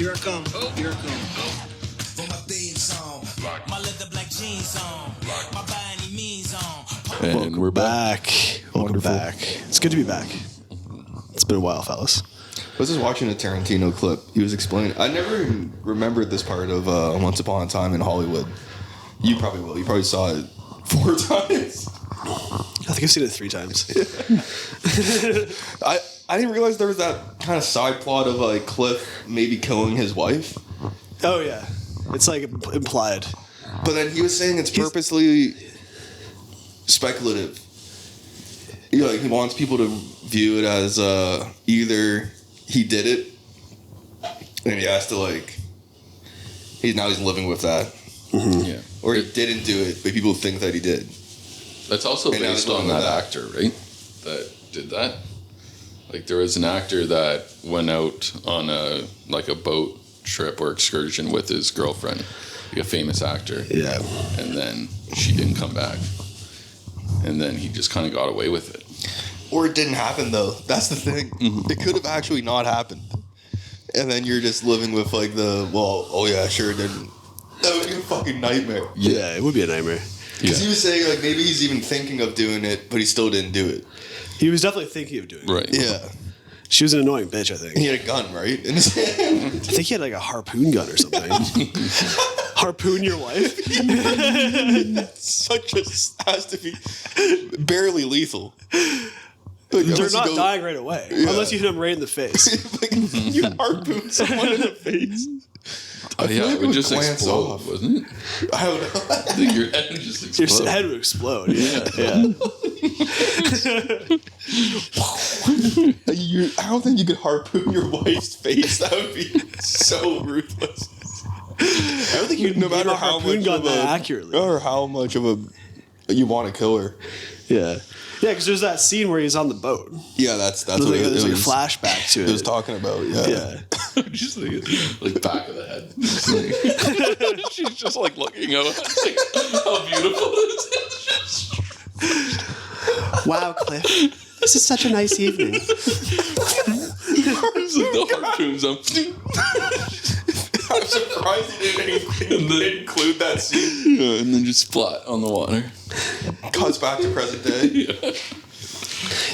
Here I come. Oh, here I come. Oh. For my theme song, my leather black jeans on, my by any means on. And we're back. Welcome back. It's good to be back. It's been a while, fellas. I was just watching a Tarantino clip. He was explaining. I never even remembered this part of Once Upon a Time in Hollywood. You probably will. You probably saw it 4 times. I think I've seen it 3 times. I didn't realize there was that kind of side plot of like Cliff maybe killing his wife. Oh, yeah. It's like implied. But then he was saying it's purposely speculative. Like he wants people to view it as either he did it and he has to like he's living with that. Mm-hmm. Yeah. Or he didn't do it, but people think that he did. That's also And based now on he's that living with actor, right? That did that. Like there was an actor that went out on a boat trip or excursion with his girlfriend, like a famous actor. Yeah. And then she didn't come back. And then he just kind of got away with it. Or it didn't happen though. That's the thing. Mm-hmm. It could have actually not happened. And then you're just living with like oh yeah, sure it didn't. That would be a fucking nightmare. Yeah, it would be a nightmare. Because he was saying like maybe he's even thinking of doing it, but he still didn't do it. He was definitely thinking of doing it. Right. Yeah. She was an annoying bitch, I think. He had a gun, right? In his hand. I think he had like a harpoon gun or something. Harpoon your wife? Such a has to be barely lethal. Like, They're unless you not go- dying right away. Yeah. Unless you hit them right in the face. Like, you harpoon someone in the face. Oh, yeah, like it would just glance explode, off. wasn't it? I don't know. I think your head would just Your explode. head would explode. Yeah. I don't think you could harpoon your wife's face. That would be so ruthless. I don't think you No matter a how harpoon much gun of a, that accurately. or how much of a you want to kill her. Yeah. Yeah, because there's that scene where he's on the boat. Yeah, that's There's what like, it there's like a was. flashback to it. It was talking about. Yeah. Yeah. Just like back of the head. Just like- she's just like looking out. Like, how beautiful this is. Wow, Cliff. This is such a nice evening. It's like the harpoons on. I'm surprised he didn't include that scene. Yeah, and then just splat on the water. Cuts back to present day.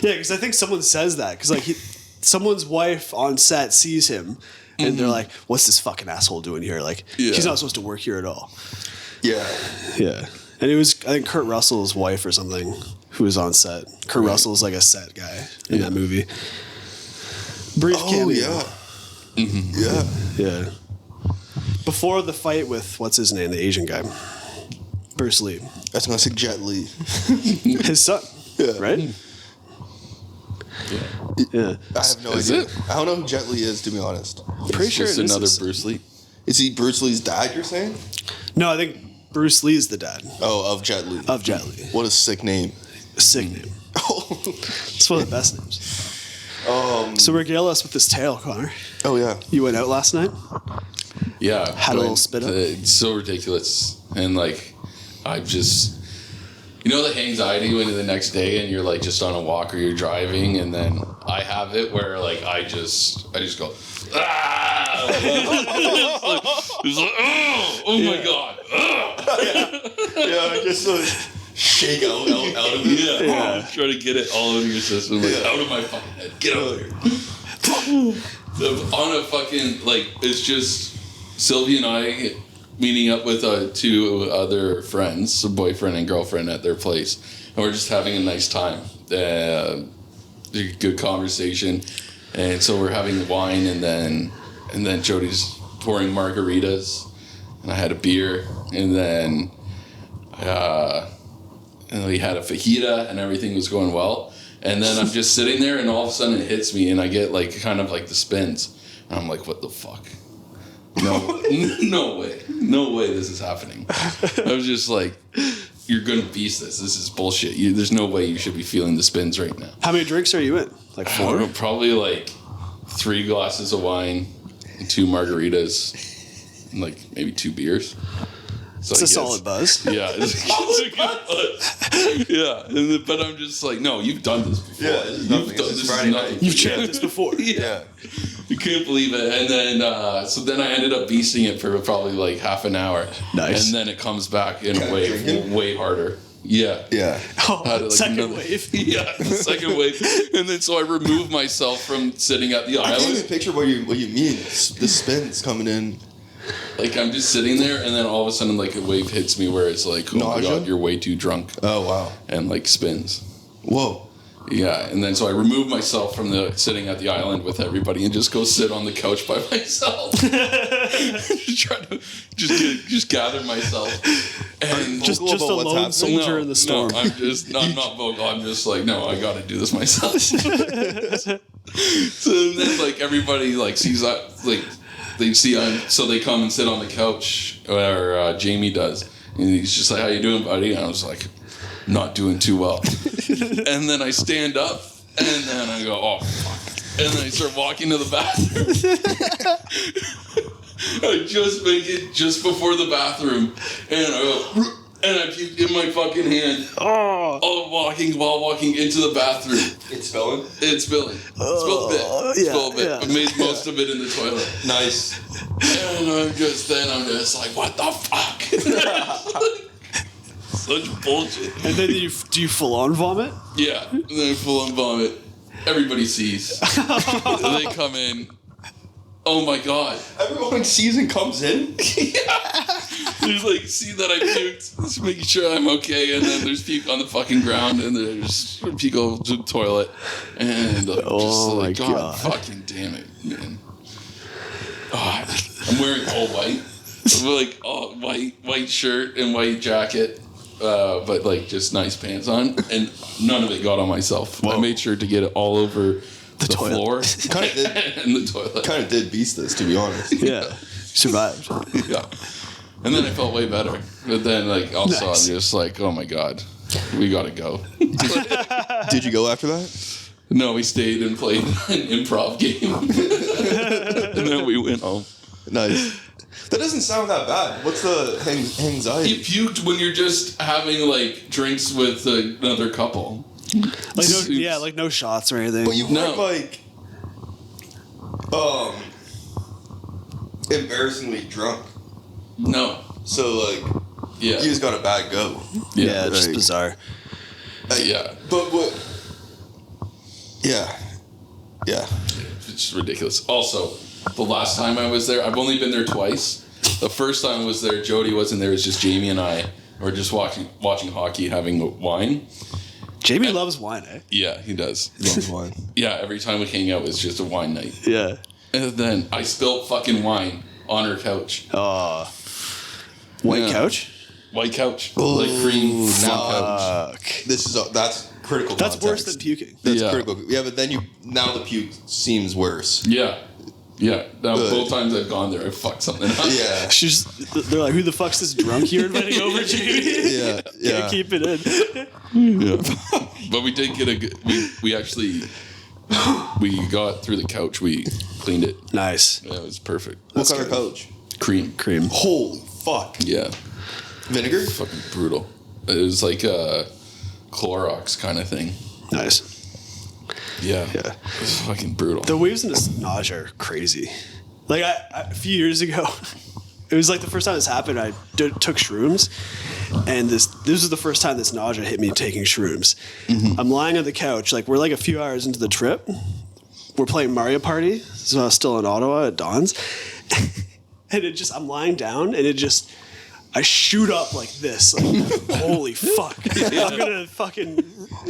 Yeah, because I think someone says that. Because like someone's wife on set sees him, and they're like, "What's this fucking asshole doing here? Like, Yeah. he's not supposed to work here at all." Yeah. Yeah, and it was I think Kurt Russell's wife or something who was on set. Kurt Russell's like a set guy in that movie. Brief Oh cameo. yeah. Yeah. Yeah. Before the fight with what's his name, the Asian guy, Bruce Lee, That's gonna say Jet Li. his son, Yeah. right? Yeah. I have no Is idea. it? I don't know who Jet Li is, to be honest. Pretty sure Just it is another his- Bruce Lee. Is he Bruce Lee's dad? You're saying? No, I think Bruce Lee's the dad Oh, of Jet Li. of Jet Li. What a sick name. Sick name. Oh, It's one of the best names. So regale us with this tale, Connor. oh yeah. You went out last night? Yeah. Had a little spit up? It's so ridiculous. And like, I've just, you know, the anxiety when the next day and you're like just on a walk or you're driving, and then I have it where like I just go, ah! It's like, oh my God. Yeah, just shake out of it. Yeah. Try to get it all over your system, like out of my fucking head. Get out of here. On a fucking, like, it's just Sylvie and I meeting up with 2 other friends, a boyfriend and girlfriend at their place, and we're just having a nice time. Good conversation, and so we're having wine, and then Jody's pouring margaritas, and I had a beer, and then we had a fajita, and everything was going well. And then I'm just sitting there, and all of a sudden it hits me, and I get like kind of like the spins, and I'm like, "What the fuck? No, no way, this is happening." I was just like, "You're gonna beast this. This is bullshit. There's no way you should be feeling the spins right now." How many drinks are you in? Like I don't 4? know, probably like 3 glasses of wine, and 2 margaritas, and like maybe 2 beers. So It's I a guess- solid buzz. Yeah, it's a good buzz. Yeah, but I'm just like, no, you've done this before. Yeah, this is You've nothing. done This is this is Friday nothing. night. You've tried this before. Yeah. You can't believe it. And then, so then I ended up beasting it for probably like half an hour. Nice. And then it comes back in a Drinking? way harder. Yeah. Yeah. Oh, Had, like, second another- wave. Yeah, the second wave. And then so I removed myself from sitting at the I can't even island. picture what you mean. The spins coming in. Like I'm just sitting there, and then all of a sudden, like a wave hits me where it's like, oh Nausea? my god, you're way too drunk, Oh wow. and like spins. Whoa. Yeah, and then so I remove myself from the sitting at the island with everybody and just go sit on the couch by myself. Just try to just gather myself and Just Vocal a about what's lone happening? soldier in the storm. No, I'm not vocal. I'm just like, no, I got to do this myself. So then like everybody like sees that like they see so they come and sit on the couch or Jamie does, and he's just like, how you doing, buddy? And I was like, not doing too well. And then I stand up, and then I go, oh, fuck. And then I start walking to the bathroom. I just make it just before the bathroom, and I go, and I puked in my fucking hand. Oh, While walking into the bathroom. It's spilling. It's spilling. Spilled a bit. yeah, Spilled a bit. yeah. I made most of it in the toilet. Nice. And I'm just like, what the fuck? Such bullshit. and then do you full on vomit? Yeah, and then full on vomit. Everybody sees. They come in. Oh my god. Everyone sees and comes in. There's like, see that I puked, just making sure I'm okay, and then there's puke on the fucking ground, and there's puke on the toilet, and just Oh my like, God. fucking damn it, man. Oh, I'm wearing all white, like all white shirt and white jacket, but like just nice pants on, and none of it got on myself. I made sure to get it all over the toilet. floor Kind of did. and the toilet. Kind of did beast this, to be honest. Yeah, survived. Yeah. And then I felt way better. But then, like, also, Nice. I'm just like, oh my God, we gotta go. Did you go after that? No, we stayed and played an improv game. And then we went home. Nice. That doesn't sound that bad. What's the anxiety? You puked when you're just having, like, drinks with another couple. Like no, yeah, like no shots or anything. But you No. weren't like, embarrassingly drunk. No. So like, Yeah. you just got a bad go. yeah, just like- bizarre. Yeah. But what? Yeah. Yeah. It's ridiculous. Also, the last time I was there, I've only been there twice. The first time I was there, Jody wasn't there. It was just Jamie and I. We're just watching hockey, having wine. Jamie loves wine, eh? Yeah, he does. Loves wine. Yeah, every time we hang out, it's just a wine night. Yeah. And then I spilled fucking wine on her couch. White Yeah. couch. White couch. Like cream now couch. Fuck. This is that's critical. That's worse context. than puking. That's Yeah. critical. Yeah, but then now the puke seems worse. Yeah. Yeah. Now, Good. both times I've gone there, I fucked something up. Yeah. She's. They're like, who the fuck's this drunk you're inviting over, Jamie? Yeah. Can't Yeah. keep it in. Yeah. But we did get a good. We actually. We got through the couch. We cleaned it. Nice. Yeah, it was perfect. What kind of coach? Cream. Cream. Holy fuck. Yeah. Vinegar? Fucking brutal. It was like a Clorox kind of thing. Nice. Yeah. Yeah. It was fucking brutal. The waves in this nausea are crazy. Like a few years ago, it was like the first time this happened. I took shrooms, and this was the first time this nausea hit me taking shrooms. I'm lying on the couch, like we're like a few hours into the trip. We're playing Mario Party, so I was still in Ottawa at Don's, and I'm lying down, and I shoot up like this, like, holy fuck, I'm gonna fucking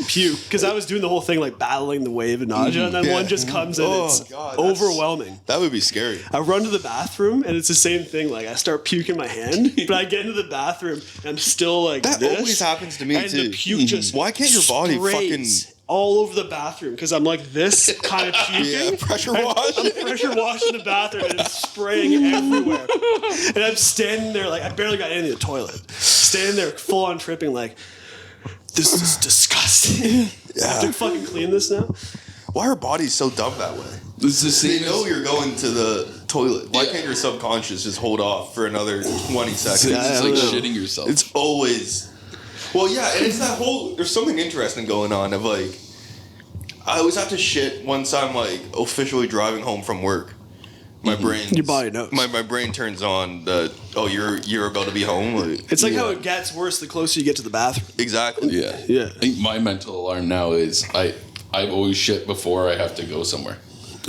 puke, because I was doing the whole thing like battling the wave of nausea, and then Yeah. one just comes in, Oh, it's God, that's- overwhelming. That would be scary. I run to the bathroom, and it's the same thing. Like I start puking my hand, but I get into the bathroom, and I'm still like That this, always happens to me, and too. the puke just Why can't your body sprays fucking- all over the bathroom? Because I'm like this kind of puking. Yeah, pressure wash. I'm pressure washing the bathroom, and it's spraying everywhere. And I'm standing there like I barely got into the toilet. Standing there full on tripping like, this is disgusting. I have to fucking clean this now. Why are bodies so dumb that way? It's the They same know as, you're going to the toilet? Why Yeah. can't your subconscious just hold off for another 20 seconds? It's I like don't know. shitting yourself. It's always. Well, yeah, and it's that whole. There's something interesting going on of like. I always have to shit once I'm like officially driving home from work. My brain. Your body knows. My brain turns on that. Oh, you're about to be home. Like, It's like how it gets worse the closer you get to the bathroom. exactly. Yeah. Yeah. I think my mental alarm now is I always shit before I have to go somewhere.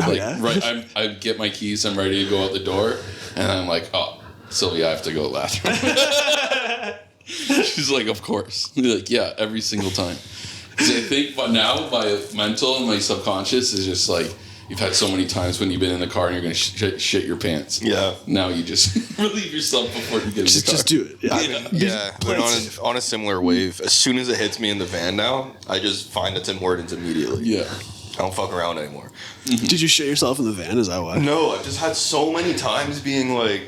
Oh, Like yeah? right, I get my keys, I'm ready to go out the door, and I'm like, oh, Sylvia, I have to go to the bathroom. She's like, of course. You're like, yeah, every single time. 'Cause I think, but now my mental and my subconscious is just like, you've had so many times when you've been in the car and you're gonna shit your pants. Yeah. Now you just relieve yourself before you get in the car. Just do it. Yeah. Yeah, Play but it safe. on a similar wave, as soon as it hits me in the van now, I just find the Tim Hortons immediately. Yeah. I don't fuck around anymore. Did you shit yourself in the van? Is that why? No, I've just had so many times being like,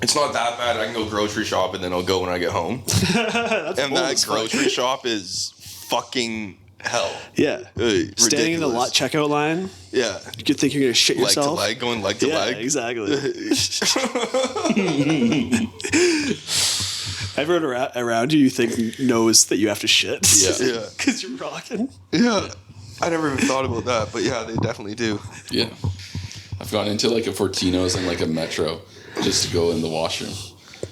it's not that bad. I can go grocery shop and then I'll go when I get home. That's And bold that as fuck. grocery shop is fucking hell. Yeah. Standing in the Ridiculous. checkout line, Yeah. you think you're gonna shit Leg yourself. to leg, going leg to Yeah, leg. exactly. Everyone around you think knows that you have to shit. Yeah. Yeah. Because you're rocking. Yeah. I never even thought about that, but yeah, they definitely do. Yeah. I've gone into like a Fortino's and like a Metro just to go in the washroom.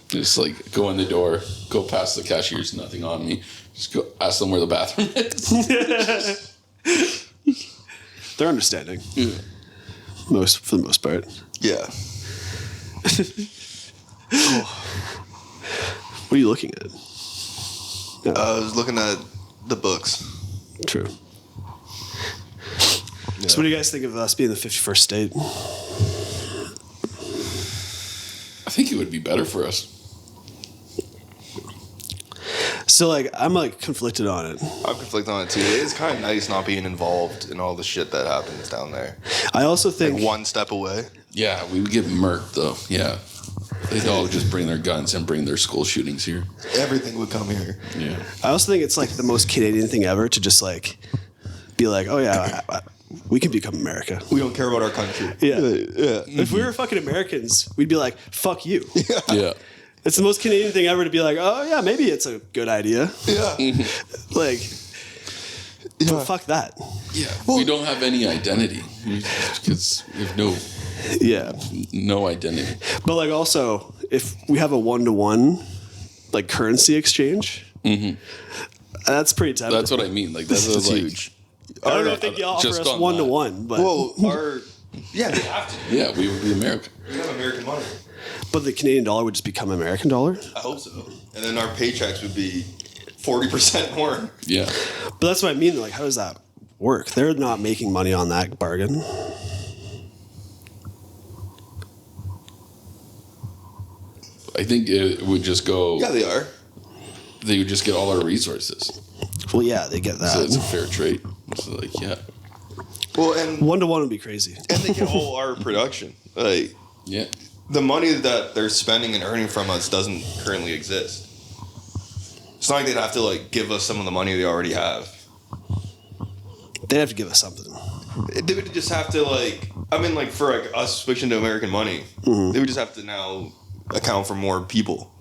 Just like go in the door, go past the cashiers, nothing on me. Just go ask them where the bathroom is. They're understanding. Yeah. For the most part. Yeah. What are you looking at? I was looking at the books. True. So what do you guys think of us being the 51st state? I think it would be better for us. So like I'm like conflicted on it. I'm conflicted on it too. It's kind of nice not being involved in all the shit that happens down there. I also think Like one step away. Yeah, we would get murked though. Yeah. They'd all just bring their guns and bring their school shootings here. Everything would come here. Yeah. I also think it's like the most Canadian thing ever to just like be like, oh yeah, we can become America. We don't care about our country. Yeah. Yeah. If we were fucking Americans, we'd be like, fuck you. Yeah. It's the most Canadian thing ever to be like, oh yeah, maybe it's a good idea. Yeah. Like, Yeah. but fuck that. Yeah. We don't have any identity because we have Yeah. no identity. But like also, if we have a 1-to-1 like currency exchange, that's pretty tempting. That's what I mean. Like that's It's like, huge. I don't know if they offer just us on 1-to-1, but Well, our yeah, they have to. Yeah, we would be America. We have American money. but the Canadian dollar would just become American dollar. I hope so. And then our paychecks would be 40% more. Yeah. But that's what I mean. Like, how does that work? They're not making money on that bargain. I think it would just go. Yeah, they are. They would just get all our resources. Well, yeah, they get So it's a that. fair trade. So like, yeah, Well, and 1-to-1 would be crazy. they get all our production. Like yeah, the money that they're spending and earning from us doesn't currently exist. It's not like they'd have to like give us some of the money they already have. They'd have to give us something. They would just have to like. I mean, like for like us switching to American money, they would just have to now account for more people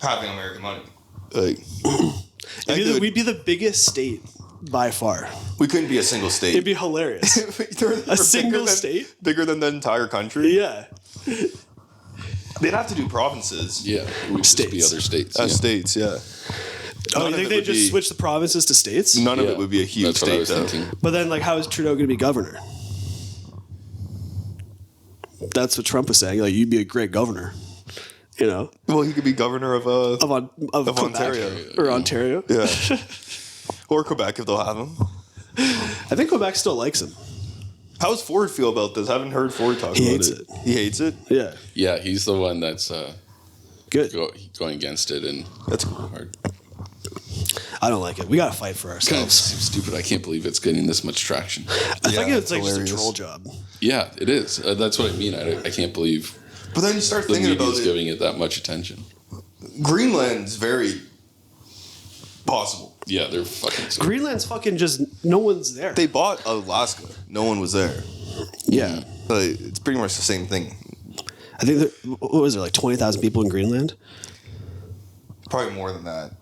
having American money. Like, We'd be the biggest state by far. we couldn't be a single state. It'd be hilarious. a single state? bigger than the entire country. Yeah. They'd have to do provinces. yeah. It would just be States. other states. As yeah. states, yeah. Oh, None you of think it they would just be- switch the provinces to states? None of Yeah. it would be a huge That's what I state, was though. thinking. But then, like, how is Trudeau going to be governor? That's what Trump was saying. Like, you'd be a great governor. You know, Well, he could be governor of of Quebec Ontario. or Ontario. Yeah. Or Quebec if they'll have him. I think Quebec still likes him. How does Ford feel about this? I haven't heard Ford talk He about hates it. it. He hates it? Yeah, Yeah, he's the one that's good. going against it and That's hard. I don't like it. We got to fight for God, it's ourselves. stupid. I can't believe it's getting this much traction. I think Yeah, it's like hilarious. just a troll job. Yeah, it is. That's what I mean. I can't believe But then you start the thinking about media's it. giving it that much attention. Greenland's very possible. Yeah, they're fucking. Greenland's fucking just no one's there. They bought Alaska. No one was there. Yeah. Like, it's pretty much the same thing. I think what was there, like 20,000 people in Greenland? Probably more than that.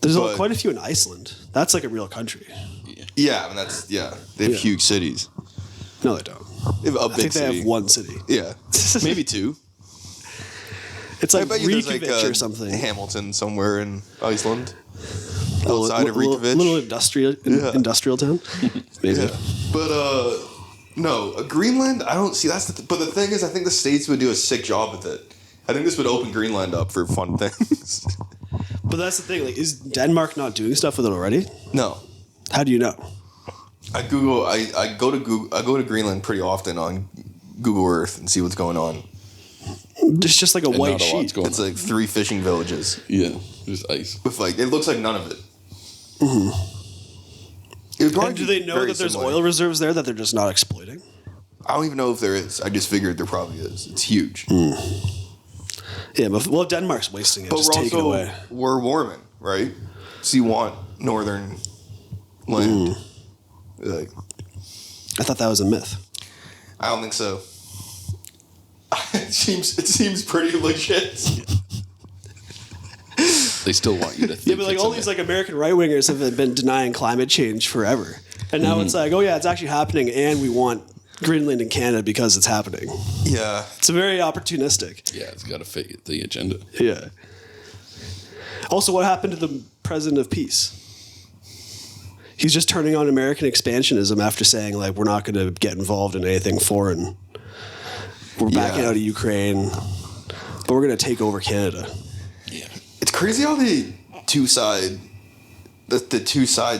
There's But- quite a few in Iceland. That's like a real country. Yeah, I mean they have Yeah. huge cities. No, they don't. They have a I big think they city. have one city. Yeah, maybe two. It's I like bet you there's like Reykjavik or something. Hamilton somewhere in Iceland, Little- outside of little- Reykjavik. Little industrial town. Maybe. Yeah. But no, Greenland. I don't see that's. But the thing is, I think the states would do a sick job with it. I think this would open Greenland up for fun things. But that's the thing. Like, is Denmark not doing stuff with it already? No, How do you know? I Google. I go to Google. I go to Greenland pretty often on Google Earth and see what's going on. It's just like a And white not a lot's sheet. going It's like 3 fishing villages Yeah, there's ice. with like it looks like none of it. It would probably And do be they know very that there's similar. oil reserves there that they're just not exploiting? I don't even know if there is. I just figured there probably is. It's huge. Yeah, but well, Denmark's wasting it. But Just we're take it also away. we're warming, right? So you want northern land. Like, I thought that was a myth. I don't think so. It seems pretty legit. They still want you to think. Yeah, but like it's all a these myth. like American right wingers have been denying climate change forever, and now it's like, oh yeah, it's actually happening, and we want Greenland and Canada because it's happening. Yeah. It's very opportunistic. Yeah, it's got to fit the agenda. Yeah. Also, what happened to the president of peace? He's just turning on American expansionism after saying like we're not going to get involved in anything foreign. We're backing Yeah. out of Ukraine, but we're going to take over Canada. Yeah. It's crazy how the two side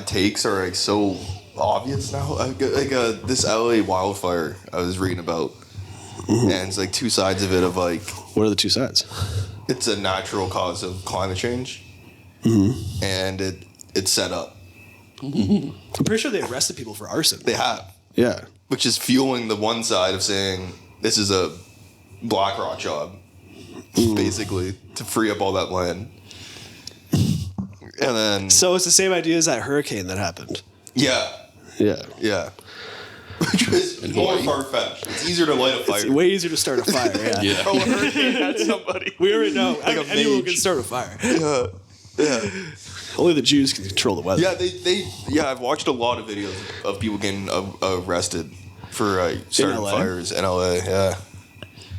takes are like so obvious now. Like this LA wildfire I was reading about, and it's like two sides of it of like What are the two sides? it's a natural cause of climate change, and it's set up. I'm pretty sure they arrested people for arson. They have, Yeah. which is fueling the one side of saying this is a BlackRock job, basically to free up all that land. And then So it's the same idea as that hurricane that happened. yeah, Yeah. which was In more Hawaii. far fetched. It's easier to light a fire. It's way easier to start a fire. Yeah. Yeah. Throw a hurricane at somebody. We already know. Like a Anyone mage. can start a fire. Yeah. Only the Jews can control the weather. Yeah, I've watched a lot of videos of people getting arrested for starting LA? fires in LA. Yeah,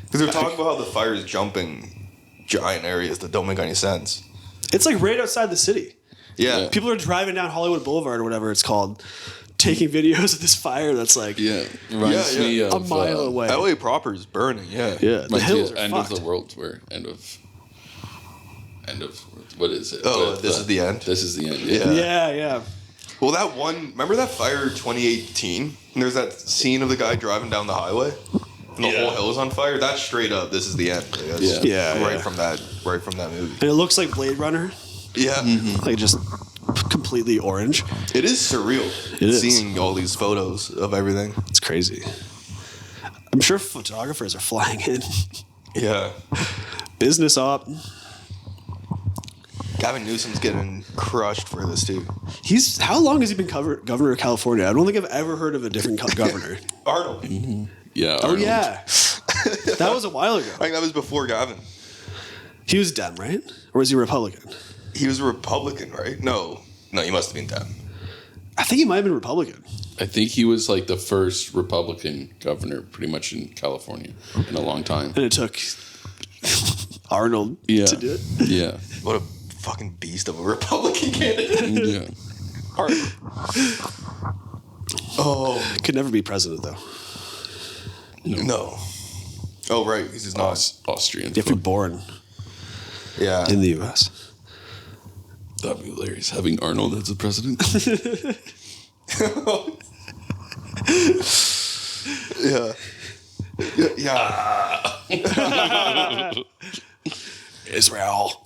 because they're talking about how the fire is jumping giant areas that don't make any sense. It's like right outside the city. Yeah, People are driving down Hollywood Boulevard or whatever it's called, taking videos of this fire that's like Yeah. Reminds Yeah, me yeah. of a mile away. LA proper is burning. Yeah, Yeah, the reminds me hills of are end fucked. of the world tour. End of what is it? Oh, But, this is the end? This is the end. Yeah. Yeah. Well, that one. Remember that fire 2018? And there's that scene of the guy driving down the highway, and the whole hill is on fire. That's straight up. This is the end. Like, that's Yeah. Yeah, right yeah. from that movie. And it looks like Blade Runner, Yeah. like just completely orange. It is surreal It is. seeing all these photos of everything. It's crazy. I'm sure photographers are flying in. Yeah. Business op. Gavin Newsom's getting crushed for this too. How long has he been governor of California? I don't think I've ever heard of a different governor. Arnold. Yeah. Oh Arnold. yeah, that was a while ago. I think that was before Gavin. He was Dem, right? Or was he Republican? He was a Republican, right? No, he must have been Dem. I think he might have been Republican. I think he was like the first Republican governor, pretty much in California, in a long time. And it took Arnold Yeah. to do it. Yeah. What a fucking beast of a Republican candidate. Yeah. Arnold. Oh Could never be president though. no. Oh right, because he's not. Austrian. You have to be born Yeah. in the U.S. That'd be hilarious having Arnold as the president. Yeah. Yeah. Israel.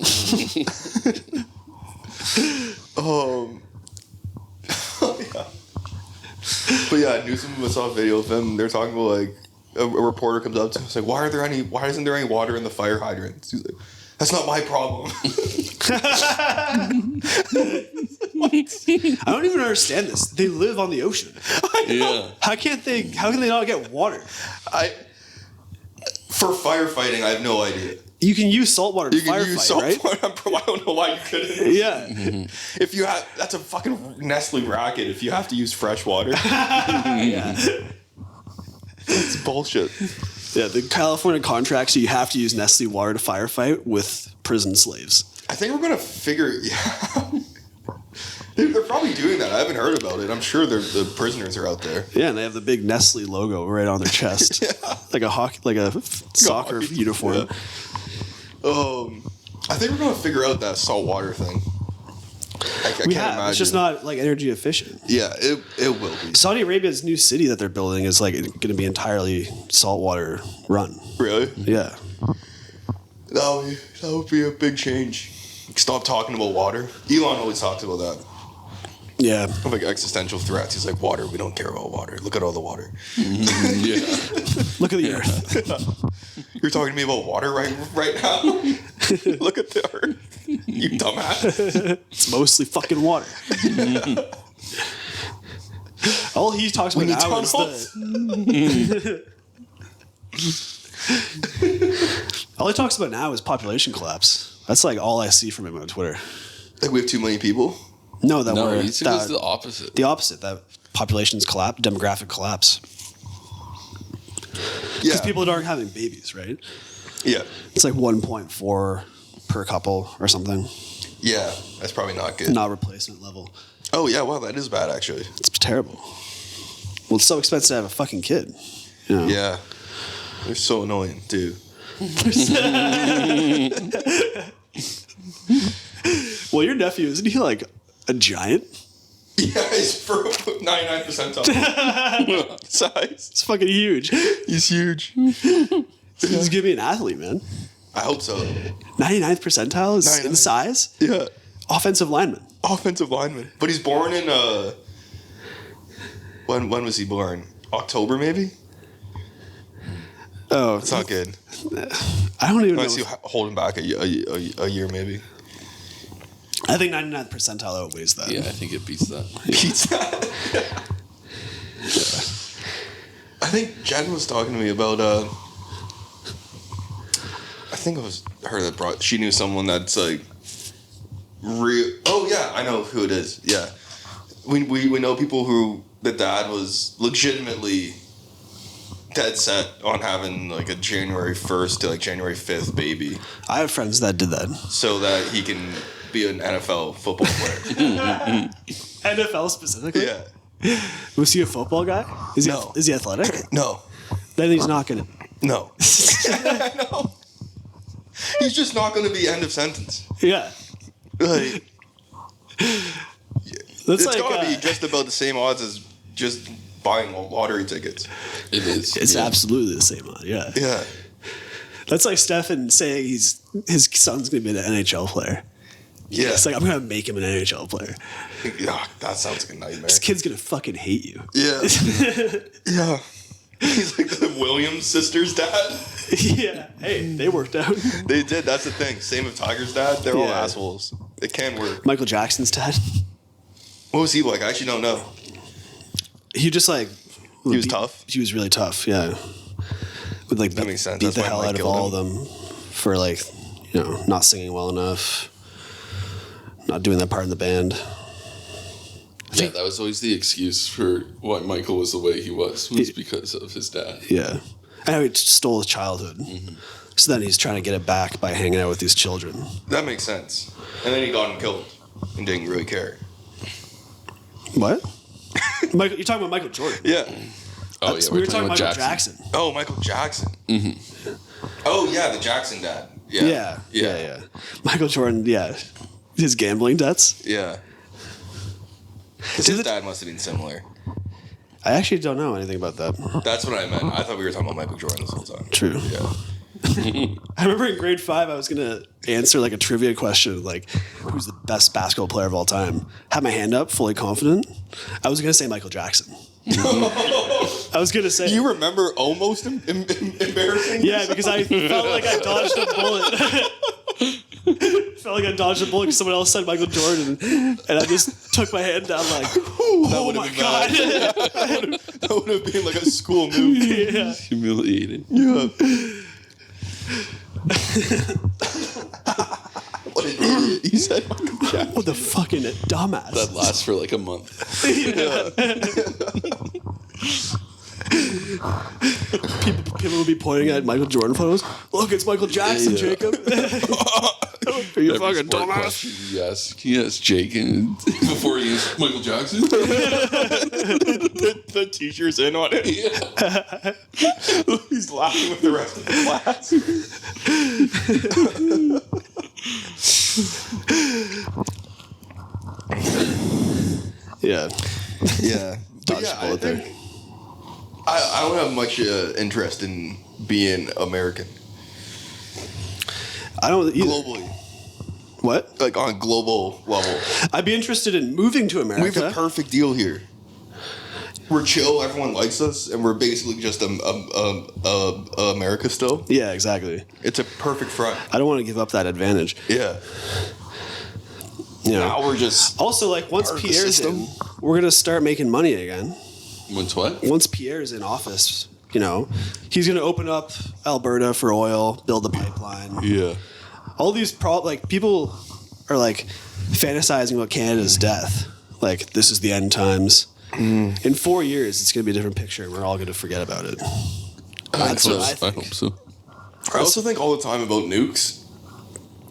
Yeah. But yeah, Newsom, I saw a video of him. They're talking about like a reporter comes up to him, it's like, why isn't there any water in the fire hydrants? He's like, that's not my problem. I don't even understand this. They live on the ocean. Yeah. How can they not get water? For firefighting, I have no idea. You can use saltwater to You can firefight, use salt right? water. I don't know why you couldn't. Yeah. If you have, that's a fucking Nestle racket. If you have to use fresh water, Yeah. it's bullshit. Yeah, the California contract, so you have to use Nestle water to firefight with prison slaves. I think we're gonna figure. Yeah. They're probably doing that. I haven't heard about it. I'm sure the prisoners are out there. Yeah, and they have the big Nestle logo right on their chest, like a soccer Hockey. uniform. Yeah. I think we're gonna figure out that salt water thing. I can't imagine. It's just not like energy efficient. Yeah, it will be. Saudi Arabia's new city that they're building is like going to be entirely saltwater run. Really? Yeah. That would be a big change. Stop talking about water. Elon always talks about that. Yeah. Of like existential threats. He's like, water, we don't care about water. Look at all the water. Yeah. Look at the earth. You're talking to me about water right now? Look at the earth. You dumbass. It's mostly fucking water. All he talks about We need now is tunnels. all he talks about now is population collapse. That's like all I see from him on Twitter. Like we have too many people? No, that No, we're he says the opposite. the opposite. That population's collapse, demographic collapse. Yeah. Because people aren't having babies, right? Yeah. It's like 1.4 per couple or something. Yeah. That's probably not good. Not replacement level. Oh, yeah. Wow, that is bad, actually. It's terrible. Well, it's so expensive to have a fucking kid. You know? Yeah. They're so annoying, too. Well, your nephew, isn't he like a giant? Yeah, he's for 99 percentile size. It's fucking huge. He's huge. He's gonna be an athlete, man. I hope so. 99th percentile is 99. in size. Yeah. Offensive lineman. Offensive lineman. But he's born in when was he born? October maybe? Oh, It's not good. I don't even know. Unless you hold him back a year maybe. I think 99th percentile outweighs that. Yeah, I think it beats that. Pizza. I think Jen was talking to me about I think it was her that brought she knew someone that's like real. Oh yeah, I know who it is. Yeah. We know people who the dad was legitimately dead set on having like a January 1st to like January 5th baby I have friends that did that. so that he can be an NFL football player. NFL specifically? Yeah. Was he a football guy? Is he, No. is he athletic? No. Then he's not gonna. No. No. He's just not going to be end of sentence. Yeah. Like, That's it's like. got to be just about the same odds as just buying lottery tickets. It is. It's yeah. absolutely the same one. Yeah. Yeah. That's like Stefan saying his son's gonna be an NHL player. Yeah. It's like I'm gonna make him an NHL player. Yeah, that sounds like a nightmare. This kid's gonna fucking hate you. Yeah. Yeah. He's like the Williams sisters' dad. Yeah. Hey, they worked out. They did. That's the thing. Same with Tiger's dad. They're all Yeah. assholes. It can work. Michael Jackson's dad. What was he like? I actually don't know. He just like He was tough. He was really tough. Yeah. Would like That makes sense. beat That's the why hell Mike out of killed all of them for like not singing well enough, not doing that part in the band. Yeah, that was always the excuse for why Michael was the way he was because of his dad. Yeah. And he stole his childhood. So then he's trying to get it back by hanging out with these children. That makes sense. And then he got him killed and didn't really care. What? Michael, you're talking about Michael Jordan. Yeah. Oh yeah, we were talking about about Michael Jackson. Oh, Michael Jackson. Mm-hmm. Oh, yeah, the Jackson dad. Yeah. Michael Jordan, yeah. His gambling debts. Yeah. Because his dad must have been similar. I actually don't know anything about that. That's what I meant. I thought we were talking about Michael Jordan this whole time. True. Yeah. I remember in grade 5, I was going to answer like a trivia question, like who's the best basketball player of all time. Had my hand up, fully confident. I was going to say Michael Jackson. I was going to say. Do you remember almost embarrassing? Yeah, because I felt like I dodged a bullet. felt like I dodged a bullet because someone else said Michael Jordan, and I just took my hand down like, oh would've my been god. That would have been like a school nuke. Yeah. Humiliated. Yeah. What an idiot. He said Michael Jackson. What the fucking dumbass. That lasts for like a month. People would be pointing at Michael Jordan photos. Look, it's Michael Jackson, Yeah. Jacob. Are you fucking Sport dumbass? question, yes, Jake, and before he is Michael Jackson. The teacher's in on it. Yeah. He's laughing with the rest of the class. Yeah. Yeah. But Dodged a bullet there. I don't have much interest in being American. I don't either. Globally. What? Like on a global level. I'd be interested in moving to We have America. the perfect deal here. We're chill, everyone likes us, and we're basically just America still. Yeah, exactly. It's a perfect front. I don't want to give up that advantage. Yeah. You know. Now we're just Also, like once Part of the Pierre's system. in, we're gonna start making money again. Once what? Once Pierre's in office, you know, he's gonna open up Alberta for oil, build a pipeline. Yeah. All these people are like fantasizing about Canada's death. Like this is the end times. In 4 years, it's gonna be a different picture, and we're all gonna forget about it. That's what I I think. hope so. I also think all the time about nukes.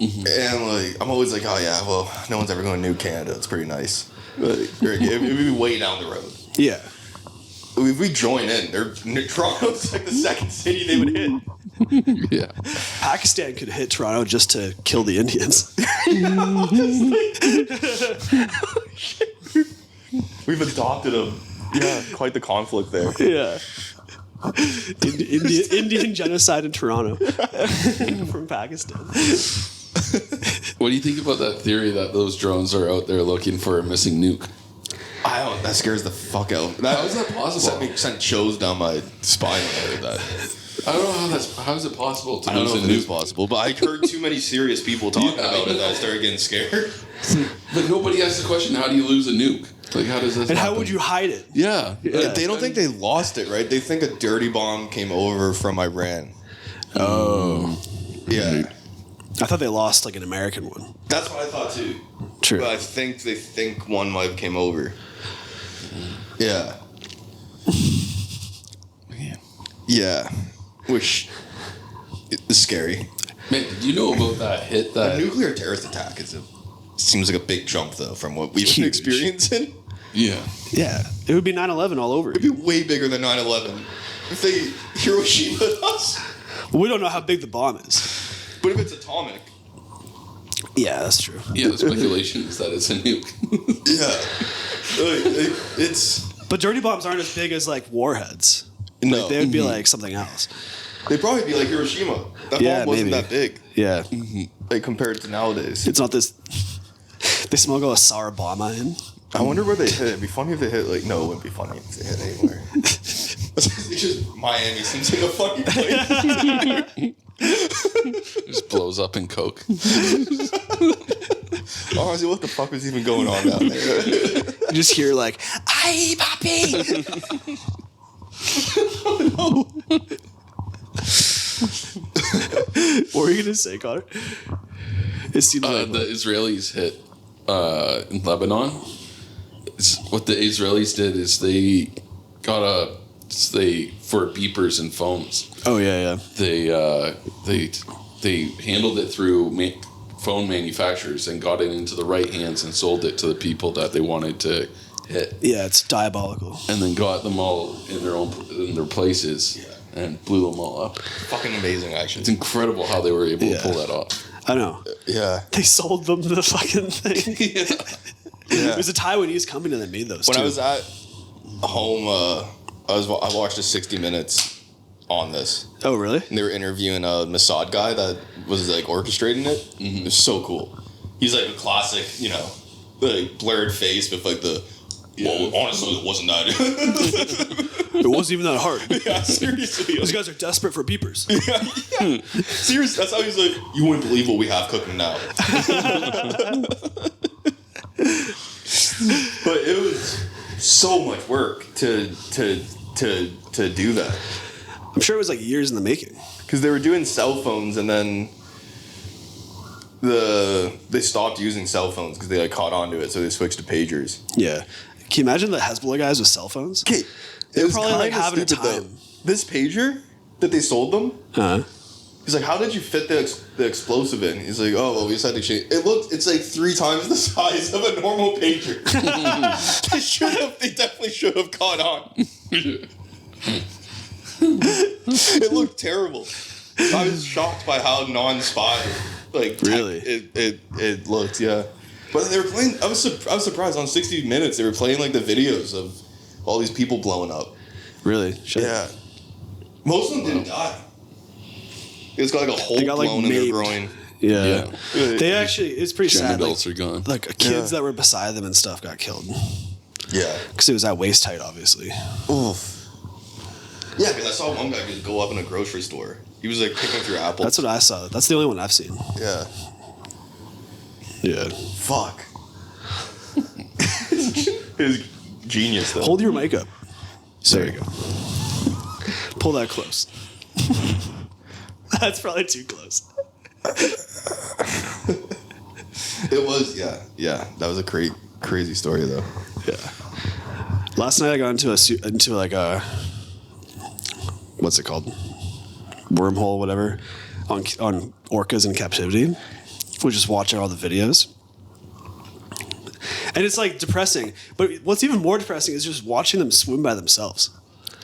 And like I'm always like, oh yeah, well, no one's ever going to nuke Canada. It's pretty nice. But it would be way down the road. Yeah. If we join in, Toronto's like the second city they would hit. Yeah. Pakistan could hit Toronto just to kill the Indians. We've adopted them. Yeah, quite the conflict there. Yeah. Indian genocide in Toronto from Pakistan. What do you think about that theory that those drones are out there looking for a missing nuke? I don't. That scares the fuck out. How is that possible? Sent chills down my spine when I heard that. I don't know how is it possible to I don't lose know a if it is nuke? possible, but I heard too many serious people talking Yeah, about I it that I know. started getting scared. But nobody asked the question, how do you lose a nuke? Like, how does this And how happen? would you hide it? Yeah. They don't think they lost it, right? They think a dirty bomb came over from Iran. Oh. Yeah. I thought they lost like an American one. That's what I thought too. True. But I think they think one might have came over. Yeah. Man. Yeah. Which is scary. Man, did you know about that hit A that... nuclear terrorist attack seems like a big jump though from what we've been Huge. experiencing. Yeah. Yeah. It would be 9/11 all over. It'd be way bigger than 9/11 if they Hiroshima us. We don't know how big the bomb is. But if it's atomic, Yeah, that's true. Yeah, the speculation is that it's a nuke. yeah, it's But dirty bombs aren't as big as like warheads. no. Like, they would be like something else. They'd probably be like Hiroshima. That Yeah, bomb wasn't maybe. that big, Yeah. like compared to nowadays. It's not this. They smuggle a sour bomb in. I wonder where they hit. It'd be funny if they hit like no, it wouldn't be funny if they hit anywhere. It's just Miami seems like a funny place. Just blows up in coke. Honestly, what the fuck was even going on down there? You just hear like, "Aye, papi." What were you gonna say, Connor? It seems like The Israelis hit in Lebanon. What the Israelis did is they got for beepers and phones. oh yeah, They handled it through phone manufacturers and got it into the right hands and sold it to the people that they wanted to hit, yeah. It's diabolical. and then got them all in their places and blew them all up. Fucking amazing, actually. It's incredible how they were able Yeah. to pull that off. I know. Yeah. They sold them the fucking thing. It was a Taiwanese company that made those. When too. I was at home, I watched a 60 Minutes on this, Oh really? and they were interviewing a Mossad guy that was like orchestrating it. Mm-hmm. It was so cool. He's like a classic, like blurred face with like the. Well, honestly, it wasn't that. It wasn't even that hard. Yeah, seriously. Those guys are desperate for beepers. Seriously, that's how he's like, you wouldn't believe what we have cooking now. But it was so much work to do that. I'm sure it was like years in the making. Because they were doing cell phones, and then they stopped using cell phones because they like caught on to it, so they switched to pagers. Yeah. Can you imagine the Hezbollah guys with cell phones? Okay, They were probably like having a time. This pager that they sold them, Huh? he's like, "How did you fit the explosive in?" He's like, "Oh, well, we just had to change." It's like 3 times the size of a normal pager. They definitely should have caught on. It looked terrible. I was shocked by how non-spy, like, Really? it looked. Yeah, but they were playing. I was surprised on 60 Minutes they were playing like the videos of all these people blowing up. Really? Shit. Yeah, most of them didn't die. It's got like a hole They got, like, blown in their maped. groin. Yeah. Yeah. They actually, it's pretty sad. Like, Genitals are gone. like kids Yeah. that were beside them and stuff got killed. Yeah. Because it was at waist height, obviously. Oof. Yeah, because I saw one guy just go up in a grocery store. He was like picking through apples. That's what I saw. That's the only one I've seen. Yeah. Yeah. Fuck. It was genius though. Hold your mic up. There you go. Pull that close. That's probably too close. It was, yeah. That was a crazy story though. Yeah. Last night I got into like a, what's it called? Wormhole, whatever, on orcas in captivity. We're just watching all the videos. And it's like depressing. But what's even more depressing is just watching them swim by themselves.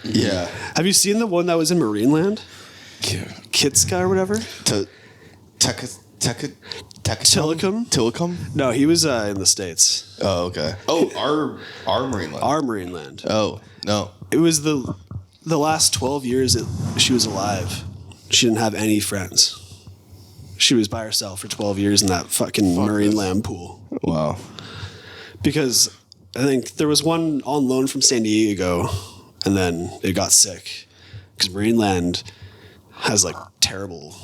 Yeah. Have you seen the one that was in Marineland? Yeah. Kitska or whatever? Tillicum? Tillicum? No, he was in the States. Oh, okay. Oh, our marine land. Our Marineland. Oh, no. It was the last 12 years that she was alive. She didn't have any friends. She was by herself for 12 years in that fucking Marineland pool. Wow. Because I think there was one on loan from San Diego, and then it got sick. Because Marineland has like terrible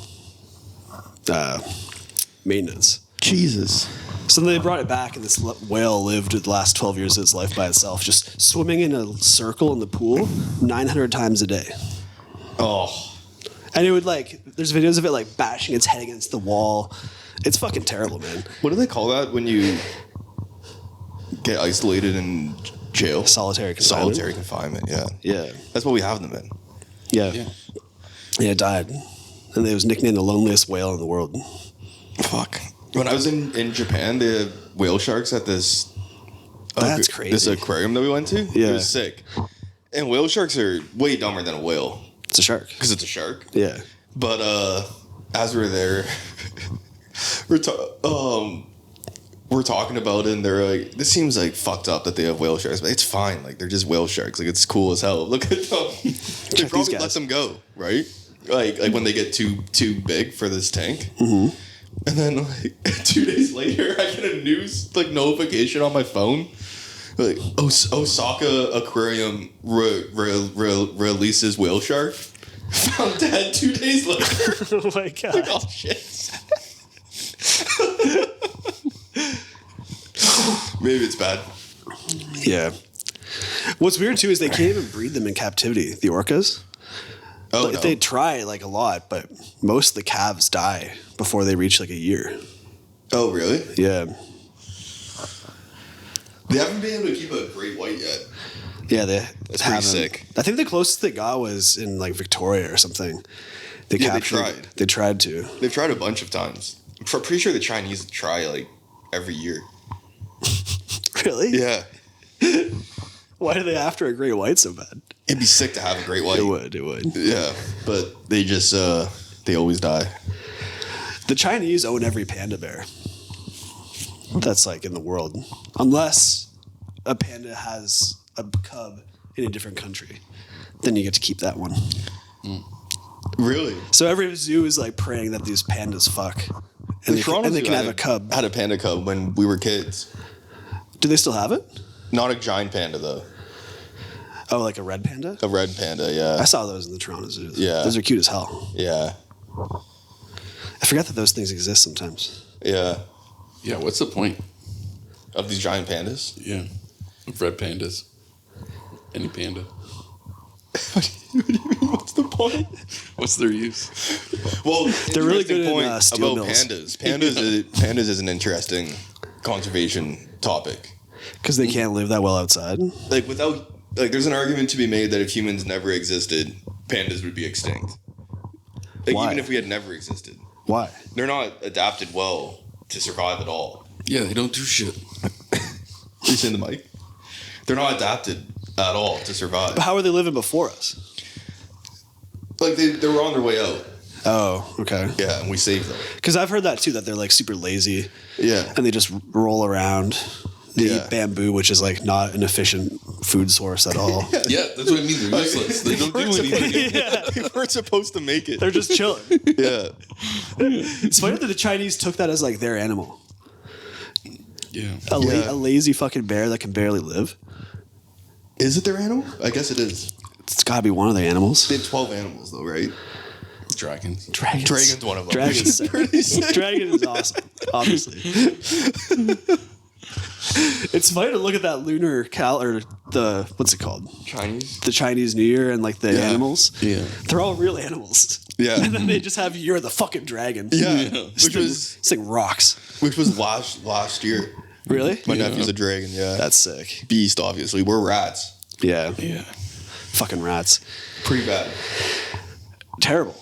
maintenance. Jesus. So then they brought it back, and this whale lived the last 12 years of its life by itself, just swimming in a circle in the pool 900 times a day. Oh. And it would like, there's videos of it like bashing its head against the wall. It's fucking terrible, man. What do they call that when you get isolated in jail? Solitary confinement. Solitary confinement, yeah. Yeah. That's what we have them in. Yeah. Yeah, it died. And it was nicknamed the loneliest whale in the world. Fuck. When I was in Japan, they had whale sharks at this. That's crazy. This aquarium that we went to. Yeah. It was sick. And whale sharks are way dumber than a whale It's a shark. because it's a shark. Yeah. But as we were there, we're talking about it, and they're like, "This seems like fucked up that they have whale sharks, but it's fine. Like they're just whale sharks. Like it's cool as hell. Look at them. They these probably guys. let them go, right? Like when they get too big for this tank." Mm-hmm. And then like 2 days later, I get a news like notification on my phone. Like Osaka Aquarium releases whale shark. Found dead 2 days later. Oh my God. Like, oh shit. Maybe it's bad. Yeah. What's weird too is they can't even breed them in captivity, the orcas. Oh, Like, no. they try like a lot, but most of the calves die before they reach like a year. Oh, really? Yeah. They haven't been able to keep a great white yet. Yeah, they That's pretty haven't. sick. I think the closest they got was in like Victoria or something. They Yeah, they captured. tried. They tried to. They've tried a bunch of times. I'm pretty sure the Chinese try like every year. Really? Yeah. Why are they after a great white so bad? It'd be sick to have a great white. It would. It would. Yeah, but they just they always die. The Chinese own every panda bear that's like in the world, unless a panda has a cub in a different country. Then you get to keep that one. Really? So every zoo is like praying that these pandas fuck, and Toronto they Zoo can had have a cub. Had a panda cub when we were kids. Do they still have it? Not a giant panda though. Oh, like a red panda? A red panda, yeah. I saw those in the Toronto Zoo. Yeah. Those are cute as hell. Yeah. I forgot that those things exist sometimes. Yeah. Yeah, what's the point? Of these giant pandas? Yeah. Of red pandas. Any panda. What do you mean? What's the point? What's their use? Well, They're really interesting good in, point steel about mills. pandas. Pandas is an interesting conservation topic. Because they can't live that well outside. Like there's an argument to be made that if humans never existed, pandas would be extinct. Like Why? even if we had never existed, Why? they're not adapted well to survive at all. Yeah, they don't do shit. You saying the mic? They're not adapted at all to survive. But how were they living before us? Like they were on their way out. Oh, okay. Yeah, and we saved them. Because I've heard that too, that they're like super lazy Yeah. and they just roll around. They Yeah. eat bamboo, which is like not an efficient food source at all. Yeah, that's what I mean. They're useless. They don't do anything. They weren't supposed to make it. They're just chilling. Yeah. It's funny that the Chinese took that as like their animal. Yeah. Yeah. A lazy fucking bear that can barely live. Is it their animal? I guess it is. It's got to be one of their animals. They had 12 animals though, right? Dragons. Dragons. Dragon's one of them. Dragons. Pretty sick. Dragon is awesome, obviously. It's funny to look at that lunar or the, what's it called? Chinese? The Chinese New Year and like the Yeah. animals. Yeah. They're all real animals. Yeah. And then they just have, you're the fucking dragon. Yeah. This Which thing rocks. was last year. Really? My Yeah. nephew's a dragon, yeah. That's sick. Beast, obviously. We're rats. Yeah. Yeah. Fucking rats. Pretty bad. Terrible.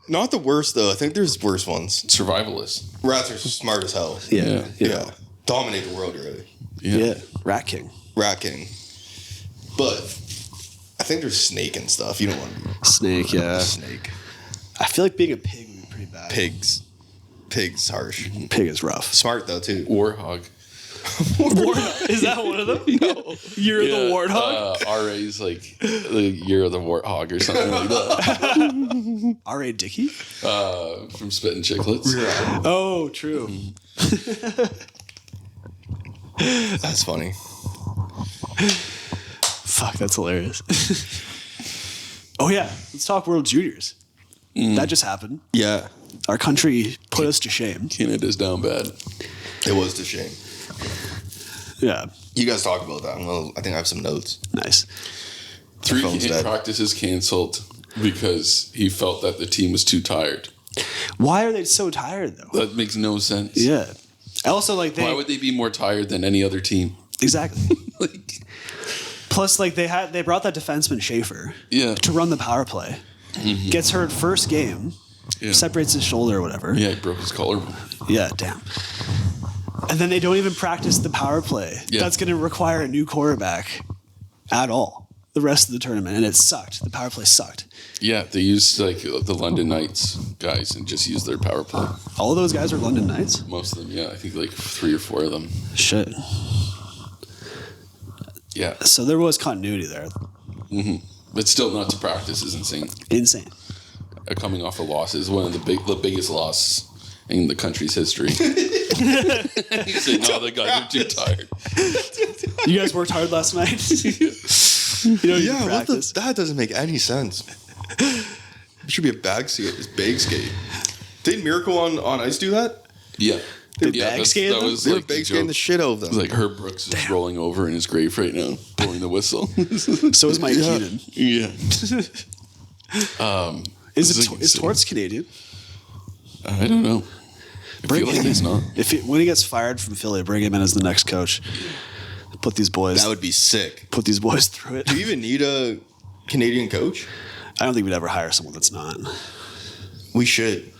Not the worst though. I think there's worse ones. Survivalists. Rats are smart as hell. Yeah. Yeah. Dominate the world, really. Yeah. Rat King. Rat king. But I think there's snake and stuff. You don't want to be Snake, yeah. a snake. I feel like being a pig would be pretty bad. Pigs. Pigs harsh. Pig is rough. Smart though too. Warthog. Is that one of them? No. You're the warthog? RA's like the year of the warthog or something like that. R.A. Dickey? From Spittin' Chicklets. Oh, true. That's funny. Fuck, that's hilarious. Oh, yeah. Let's talk World Juniors. That just happened. Yeah. Our country put us to shame. Canada's down bad. It was to shame. Yeah. You guys talk about that. Well, I think I have some notes. Nice. 3 phone's dead. practices canceled because he felt that the team was too tired. Why are they so tired, though? That makes no sense. Yeah. Also, like, Why would they be more tired than any other team? Exactly. Like, Plus, like, they brought that defenseman Schaefer yeah. to run the power play. Gets hurt first game. Yeah. Separates his shoulder or whatever. Yeah, he broke his collarbone. Yeah, damn. And then they don't even practice the power play. Yeah. That's going to require a new quarterback at all the rest of the tournament. And it sucked. The power play sucked. Yeah, they used like the London Knights guys and just used their power play. All of those guys are London Knights? Most of them, yeah. I think like 3 or 4 of them. Shit. Yeah. So there was continuity there. But still not to practice is insane. Insane. Coming off a loss is one of the biggest losses in the country's history. You say, no, the guys are too tired. You guys worked hard last night? You know, you Yeah, practice. that doesn't make any sense. It should be a bag skate. Did Miracle on Ice do that? Yeah. They yeah, bag skated that them? was They were like the bag skating joke. the shit out of them. It was like Herb Brooks is rolling over in his grave right now, blowing the whistle. So is Mike Yeah. Keenan. Yeah. Is Torts Canadian? I don't know. I Bring feel like him he's in. not. When he gets fired from Philly, bring him in as the next coach. Put these boys. That would be sick. Put these boys through it. Do you even need a Canadian coach? I don't think we'd ever hire someone that's not. We should.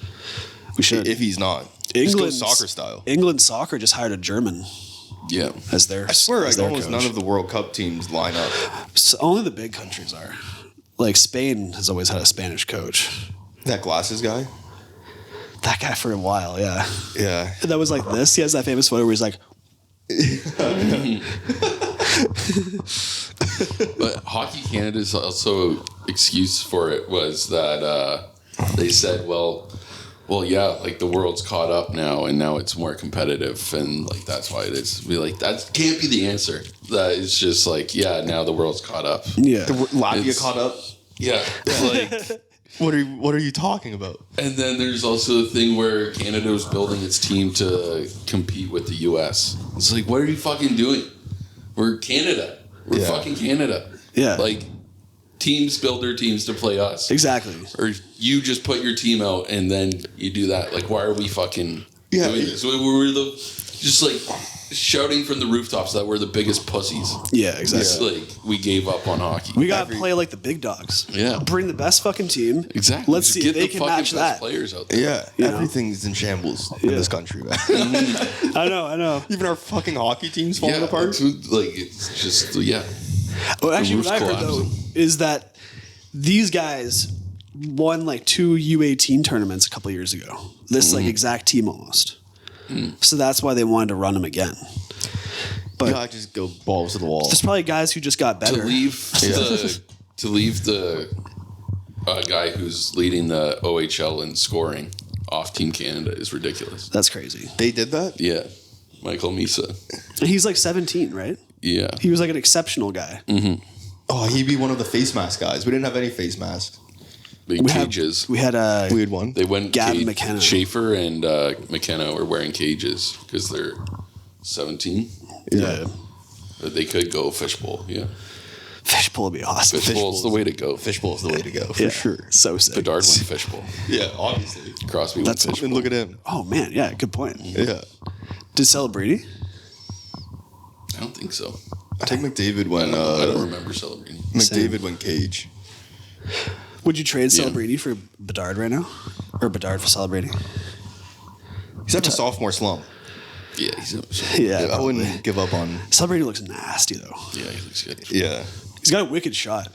We should. If he's not. Just go England's- soccer style. England soccer just hired a German Yeah. as their. I swear, as like their almost coach. none of the World Cup teams line up. So only the big countries are. Like Spain has always had a Spanish coach. That glasses guy? That guy for a while, yeah. Yeah. That was like this. He has that famous photo where he's like, But Hockey Canada's also excuse for it was that they said, well, Well, yeah, like the world's caught up now, and now it's more competitive, and like that's why it is. Be like that can't be the answer. That it's just like now the world's caught up. Yeah. Latvia It's- caught up. Yeah, like, What are you talking about? and then there's also the thing where Canada was building its team to compete with the U.S. It's like, what are you fucking doing? We're Canada. We're Yeah. fucking Canada. Yeah. Like, teams build their teams to play us. Exactly. Or you just put your team out and then you do that. Like, why are we fucking Yeah. doing this? We're just like shouting from the rooftops that we're the biggest pussies. Yeah, It's exactly. like we gave up on hockey. We gotta play like the big dogs. Yeah. Bring the best fucking team. Exactly. Let's Just see if they can fucking match best that. players out there. Yeah, You know? everything's in shambles in Yeah. this country, man. I know. Even our fucking hockey team's falling apart. It's just Well, actually, roof's what I heard though collapsing. is that these guys won like 2 U18 tournaments a couple years ago. This like exact team almost. So that's why they wanted to run them again. But Yeah, I just go balls to the wall. there's probably guys who just got better. to leave the guy who's leading the OHL in scoring off Team Canada is ridiculous. That's crazy. They did that? Yeah, Michael Misa. And he's like 17, right? Yeah, He was like an exceptional guy. Oh, he'd be one of the face mask guys. We didn't have any face masks. big We had cages. we had We had one. They went Gavin McKenna. Schaefer and McKenna were wearing cages because they're 17. yeah. But they could go fishbowl. Yeah, Fishbowl would be awesome. fishbowl's the way to go. Fishbowl's the way to go, for Yeah, sure. So sick. Bedard went fishbowl. Yeah, obviously. Crosby went That's- fishbowl. And look at him. Oh man, yeah, good point. Yeah. Did Celebrity? I don't think so. I think McDavid I went. don't remember celebrating. McDavid went cage. Would you trade Yeah. Celebrity for Bedard right now, or Bedard for Celebrity? He's having a sophomore slump. Yeah, he's Yeah, I wouldn't give up on. Celebrity looks nasty though. yeah, he looks good. Yeah. He's got a wicked shot.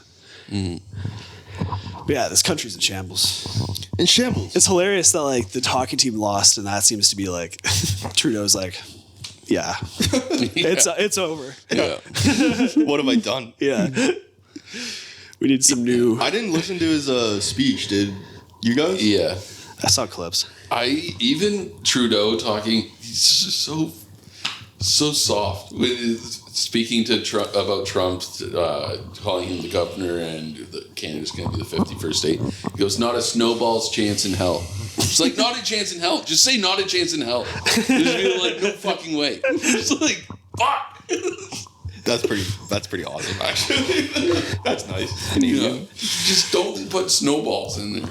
But yeah, this country's in shambles. In shambles. It's hilarious that like the hockey team lost, and that seems to be like Trudeau's like, yeah, it's over. Yeah. What have I done? Yeah, we need some new. I didn't listen to his speech. Did you guys? Yeah. I saw clips. Even Trudeau talking, he's just so soft with speaking to Trump about Trump, calling him the governor and Canada's going to be the 51st state. He goes, not a snowball's chance in hell. It's like, not a chance in hell. Just say not a chance in hell. Just be like, no fucking way. It's like, fuck. That's pretty awesome, actually. That's nice. You know, just don't put snowballs in there.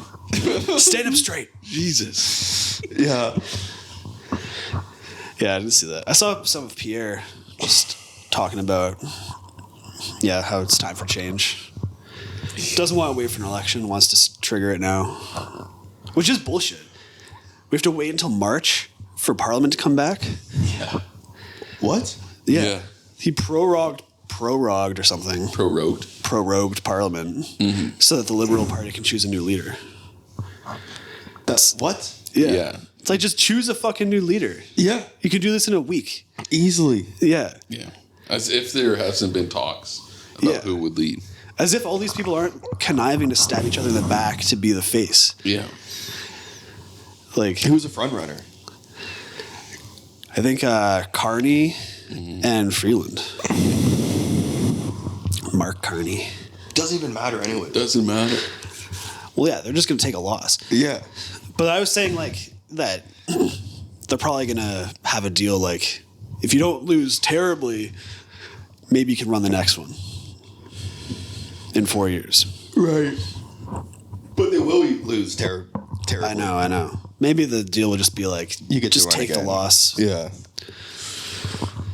Stand up straight. Jesus. Yeah. Yeah, I didn't see that. I saw some of Pierre just talking about, how it's time for change. Doesn't want to wait for an election, wants to trigger it now, which is bullshit. We have to wait until March for Parliament to come back. Yeah. What? Yeah. He prorogued or something, prorogued Parliament so that the Liberal Party can choose a new leader. That's what? Yeah. It's like, just choose a fucking new leader. Yeah. You could do this in a week. Easily. Yeah. Yeah. As if there hasn't been talks about Yeah. who would lead. As if all these people aren't conniving to stab each other in the back to be the face. Yeah. Like, Who's a front runner? I think Carney and Freeland. Mark Carney. Doesn't even matter anyway. Doesn't matter. Well, yeah, they're just going to take a loss. Yeah. But I was saying, like, that they're probably going to have a deal, like, if you don't lose terribly, maybe you can run the next one in 4 years. Right. But they will lose terribly. I know. Maybe the deal will just be like, You get to just run take the again. loss. Yeah.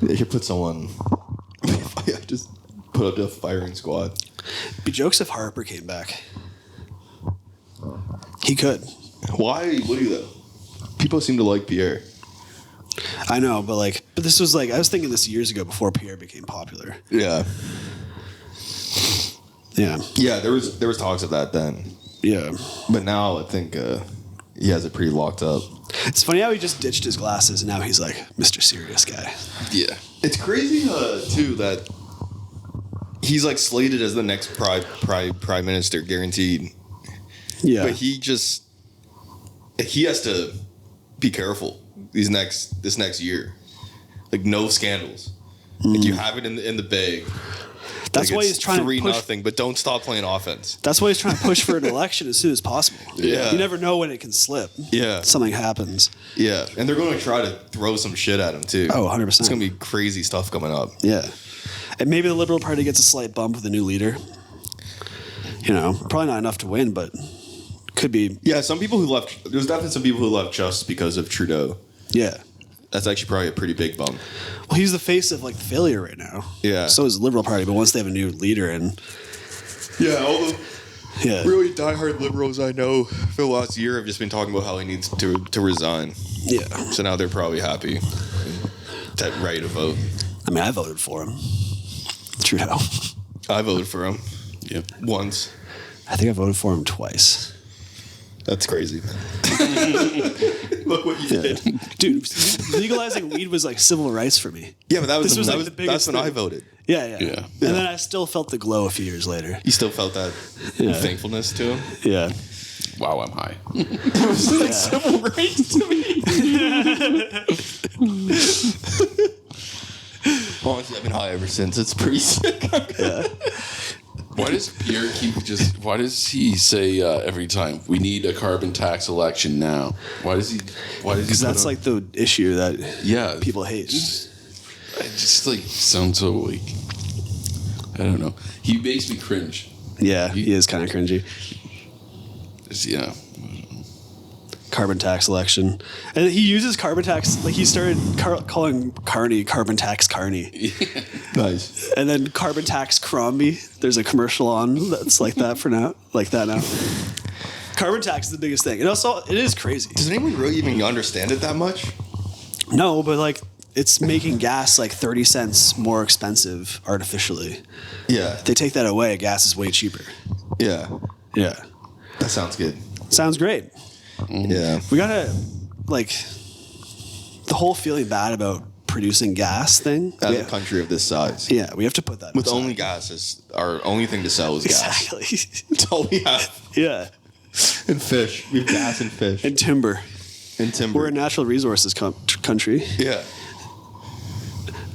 They should put someone. Just put up a firing squad. Be jokes if Harper came back. He could. Why would he though? People seem to like Pierre. I know, but this was like, I was thinking this years ago before Pierre became popular. Yeah. Yeah. Yeah, there was talks of that then. Yeah. But now I think he has it pretty locked up. It's funny how he just ditched his glasses and now he's like Mr. Serious Guy. Yeah. It's crazy too that he's like slated as the next prime minister, guaranteed. Yeah. But he just he has to be careful this next year. Like no scandals. Like you have it in the bag. That's Like, why it's he's trying to 3-0, but don't stop playing offense. That's why he's trying to push for an election as soon as possible. Yeah. You never know when it can slip. Yeah. Something happens. Yeah, and they're going to try to throw some shit at him too. Oh, 100%. It's going to be crazy stuff coming up. Yeah. And maybe the Liberal Party gets a slight bump with a new leader. You know, probably not enough to win, but could be. Yeah, some people who left. There's definitely some people who left just because of Trudeau. Yeah. That's actually probably a pretty big bump. Well, he's the face of like the failure right now. Yeah. So is the Liberal Party, but once they have a new leader and Yeah, all the yeah. really diehard liberals I know for the last year have just been talking about how he needs to resign. Yeah. So now they're probably happy. That right to vote. I mean, I voted for him. Trudeau. I voted for him. Yeah. Once. I think I voted for him twice. That's crazy. Look what you did. Dude, legalizing weed was like civil rights for me. Yeah, but This was, like, the that's biggest when I thing. voted. Yeah, yeah. Yeah. And then I still felt the glow a few years later. You still felt that thankfulness to him? Yeah. Wow, I'm high. Civil rights to me. Honestly, I've been high ever since. It's pretty sick. Why does Pierre why does he say every time we need a carbon tax election now? Because that's like the issue that yeah, people hate. it just like sounds so like I don't know. He makes me cringe. Yeah, he is kind of cringy. Yeah. Carbon tax election. And he uses carbon tax, like he started calling Carney carbon tax Carney. Nice. And then carbon tax Crombie. There's a commercial on that's like that for now. Like that now. Carbon tax is the biggest thing. And also, it is crazy. Does anyone really even understand it that much? No, but like it's making gas like 30 cents more expensive artificially. Yeah. They take that away, gas is way cheaper. Yeah. Yeah. That sounds good. Sounds great. Yeah. We gotta, like, the whole feeling bad about producing gas thing. As a country of this size. Yeah, we have to put that With aside. only gas is our only thing to sell is gas. Exactly. That's all we have. Yeah. And fish. We have gas and fish. And timber. And timber. We're a natural resources country. Yeah.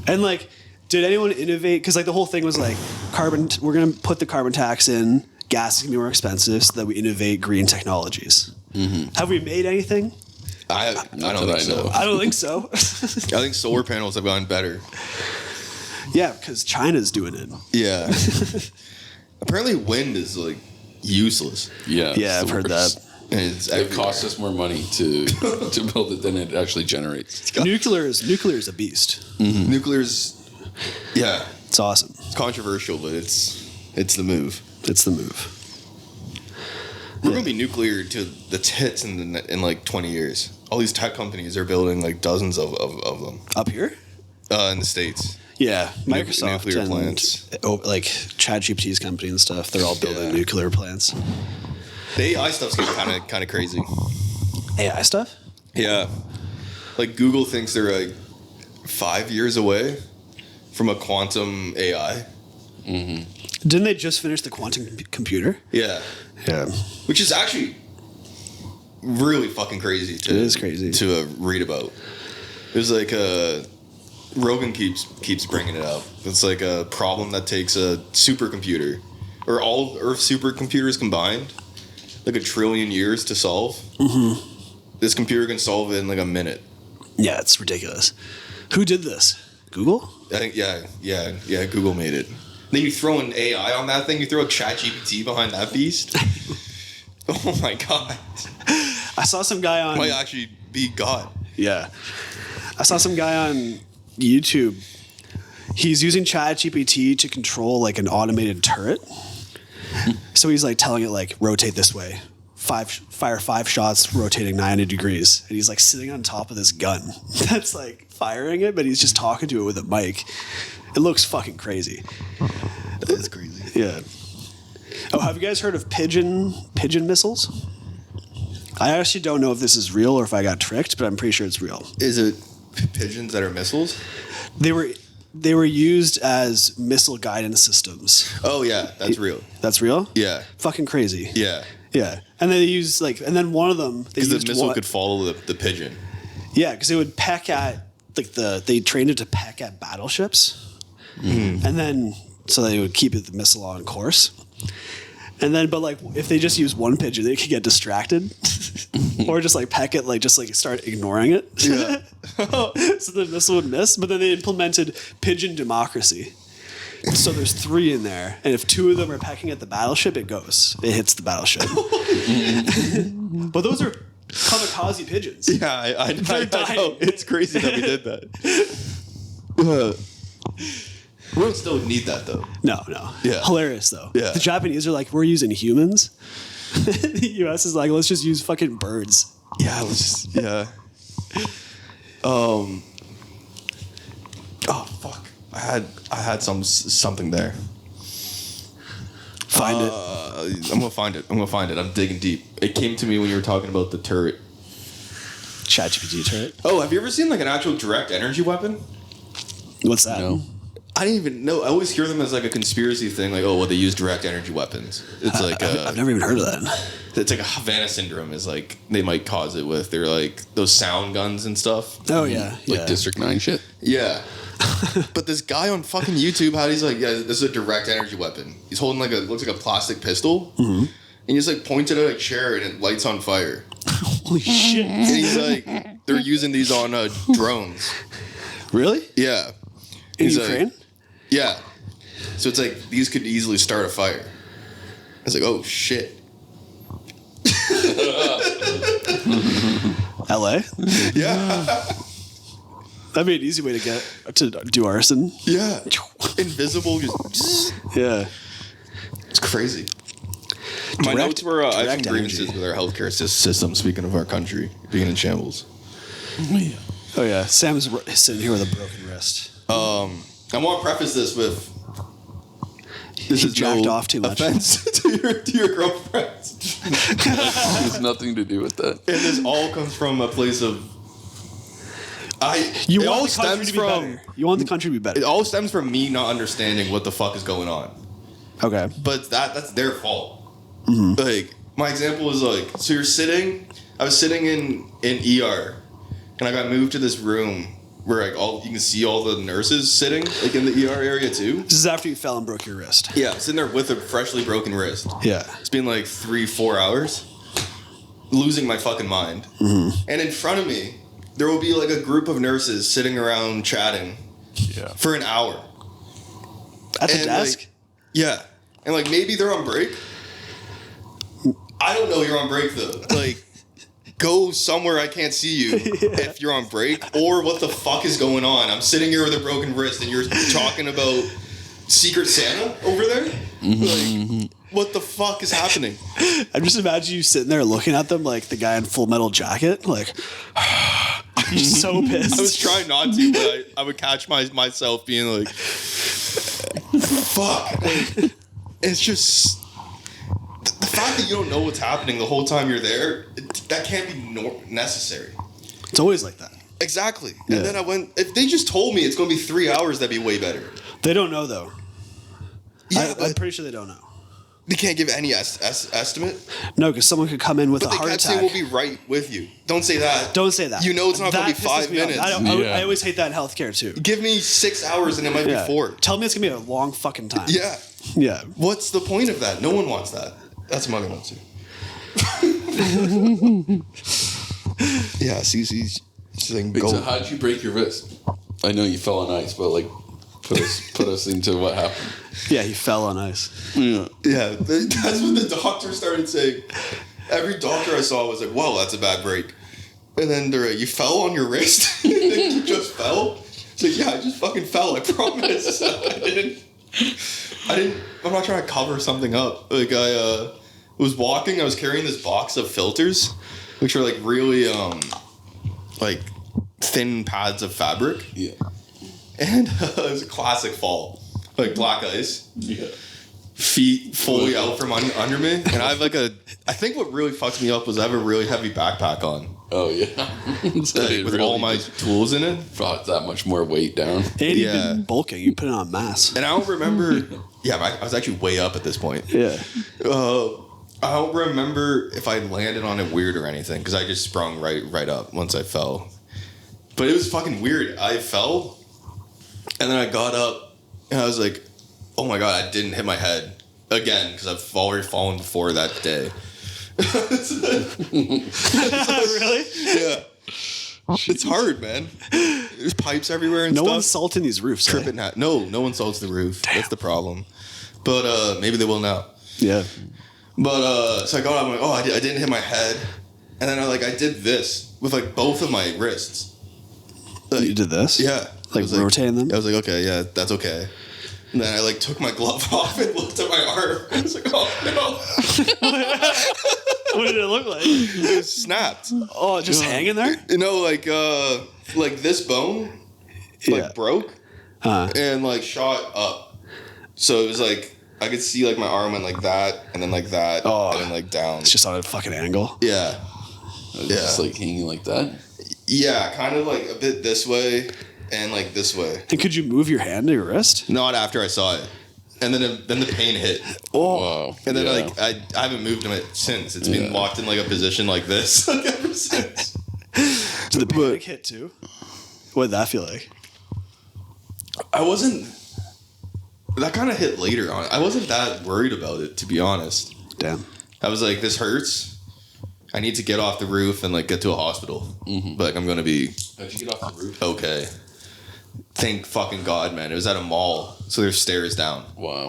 And, like, did anyone innovate? Because, like, the whole thing was, like, we're going to put the carbon tax in, gas is going to be more expensive so that we innovate green technologies. Mm-hmm. Have we made anything? I don't think so. I don't think so. I think solar panels have gotten better. Yeah, because China's doing it. Yeah. Apparently wind is like useless. Yeah. Yeah, it's I've the heard worst. that. And it's It costs us more money to build it than it actually generates. Nuclear is a beast. Nuclear's yeah. It's awesome. It's controversial, but it's the move. It's the move. We're gonna be nuclear to the tits in like 20 years. All these tech companies are building like dozens of them Up here? in the States. Yeah, Microsoft nuclear and plants. like ChatGPT's company and stuff. They're all building Yeah. nuclear plants. The AI stuff's getting kind of crazy. AI stuff? Yeah, like Google thinks they're like 5 years away from a quantum AI. Didn't they just finish the quantum computer? Yeah, Yeah. which is actually really fucking crazy. It is crazy. to read about. It was like Rogan keeps bringing it up. It's like a problem that takes a supercomputer or all Earth supercomputers combined, like 1 trillion years to solve. Mm-hmm. This computer can solve it in like a minute. Yeah, it's ridiculous. Who did this? Google? I think yeah. Google made it. Then you throw an AI on that thing. You throw a ChatGPT behind that beast. Oh my god! I saw some guy on. Might actually be God. Yeah. I saw some guy on YouTube. He's using ChatGPT to control like an automated turret. So he's like telling it like rotate this way. Fire 5 shots rotating 90 degrees. And he's like sitting on top of this gun that's like firing it, but he's just talking to it with a mic. It looks fucking crazy. That is crazy. Yeah. Oh, have you guys heard of pigeon missiles? I actually don't know if this is real or if I got tricked, but I'm pretty sure it's real. Is it pigeons that are missiles? They were used as missile guidance systems. Oh yeah, that's real. That's real? Yeah, Fucking crazy. yeah. Yeah, and they use and then one of them they Because the used missile could follow the pigeon. Yeah, because it would peck at they trained it to peck at battleships, and then so they would keep the missile on course. And then, but if they just use one pigeon, they could get distracted, or just peck it, start ignoring it. Yeah. So the missile would miss. But then they implemented pigeon democracy. So there's 3 in there, and if 2 of them are pecking at the battleship, it hits the battleship. But those are kamikaze pigeons. Yeah, I know. It's crazy that we did that. We don't still need that though. No. Yeah. Hilarious though. Yeah. The Japanese are we're using humans. The US is let's just use fucking birds. Yeah, Oh fuck! I had something there. Find it. I'm gonna find it. I'm digging deep. It came to me when you were talking about the turret. ChatGPT turret. Oh, have you ever seen an actual direct energy weapon? What's that? No. I didn't even know. I always hear them as a conspiracy thing, they use direct energy weapons. It's I've never even heard of that. it's like a Havana syndrome is they might cause it with their those sound guns and stuff. Oh yeah. Like District 9 shit. Yeah. But this guy on fucking YouTube he's this is a direct energy weapon. He's holding looks like a plastic pistol, and he just points it at a chair and it lights on fire. Holy shit. And he's they're using these on drones. Really? Yeah. In He's Ukraine? Yeah. So it's these could easily start a fire. It's oh shit. LA? Yeah. That'd be an easy way to get to do arson. Yeah. Invisible. Just Yeah. it's crazy. My notes were I have some direct grievances energy. with our healthcare system. Speaking of our country being in shambles. Oh yeah. Sam's sitting here with a broken wrist. I want to preface this with this He is jacked no off too much. offense to your girlfriends. Has nothing to do with that. And this all comes from a place of You it all want the country stems to be from better. You want the country to be it better. all stems from me not understanding what the fuck is going on. Okay. But that's their fault. Mm-hmm. My example is so you're sitting. I was sitting in ER, and I got moved to this room where you can see all the nurses sitting in the ER area too. This is after you fell and broke your wrist. Yeah, sitting there with a freshly broken wrist. Yeah. It's been 3-4 hours, losing my fucking mind. And in front of me, there will be a group of nurses sitting around chatting for an hour. At the And, desk? Yeah. And maybe they're on break. I don't know you're on break though. Go somewhere I can't see you if you're on break, or what the fuck is going on? I'm sitting here with a broken wrist and you're talking about Secret Santa over there? What the fuck is happening? I'm just imagining you sitting there looking at them like the guy in Full Metal Jacket. You're so pissed. I was trying not to, but I would catch myself being fuck. It's just the fact that you don't know what's happening the whole time you're there, that can't be necessary. It's always like that. Exactly. Yeah. And then I went, if they just told me it's going to be 3 hours, that'd be way better. They don't know though. Yeah, I'm pretty sure they don't know. they can't give any estimate. No, because someone could come in with But a they heart can't attack. say we'll be right with you. Don't say that. Don't say that. You know it's not going to be That pisses 5 me off. minutes. I always hate that in healthcare too. Give me 6 hours and it might Yeah. be 4. Tell me it's gonna be a long fucking time. Yeah. Yeah. What's the point of that? No one wants that. That's my answer. Yeah, Cece's saying Wait, go. so how'd you break your wrist? I know you fell on ice, but put us into what happened. Yeah, he fell on ice. Yeah. Yeah, that's what the doctor started saying. Every doctor I saw was like, "Whoa, that's a bad break." And then they're like, "You fell on your wrist? You just fell?" It's like, "Yeah, I just fucking fell. I promise. I didn't. I'm not trying to cover something up. Like I was walking. I was carrying this box of filters, which are like really like thin pads of fabric. Yeah. And it was a classic fall, like black ice. Yeah. Feet fully out from under me, and I have I think what really fucked me up was I have a really heavy backpack on, Oh yeah. So like, it with really all my tools in it. brought that much more weight down. And you've Yeah. been bulking. You put it on mass. And I don't remember. Yeah, I was actually way up at this point. Yeah. I don't remember if I landed on it weird or anything because I just sprung right up once I fell. But it was fucking weird. I fell, and then I got up, and I was like, "Oh my god, I didn't hit my head again because I've already fallen before that day." Really? Yeah. It's hard, man. There's pipes everywhere and No stuff. one's salting these roofs. Eh? Tripping. No one salts the roof. That's the problem. But maybe they will now. Yeah. But so I got up. I'm like, oh, I didn't hit my head, and then I did this with like both of my wrists. Like, You did this? Yeah. I Like was rotating them? I was like, okay, yeah, that's okay. And then I like took my glove off and looked at my arm. I was like, oh no. What did it look like? It was snapped. Oh, just hanging there? You know, like this bone Yeah. broke and like shot up. So it was like I could see like my arm went like that and then like that Oh. and then like down. It's just on a fucking angle. Yeah. Just like hanging like that. Yeah, kind of like a bit this way and like this way. And could you move your hand to your wrist? Not after I saw it. And then the pain hit. Oh. Wow. And then Yeah. like I haven't moved it since. It's been locked in like a position like this like, ever since. Did the panic hit too? What did that feel like? I wasn't. That kind of hit later on. I wasn't that worried about it, to be honest. Damn. I was like, this hurts. I need to get off the roof and like get to a hospital. But like, I'm gonna be How'd you get off the roof? okay. Thank fucking God, man. It was at a mall, so there's stairs down. Wow.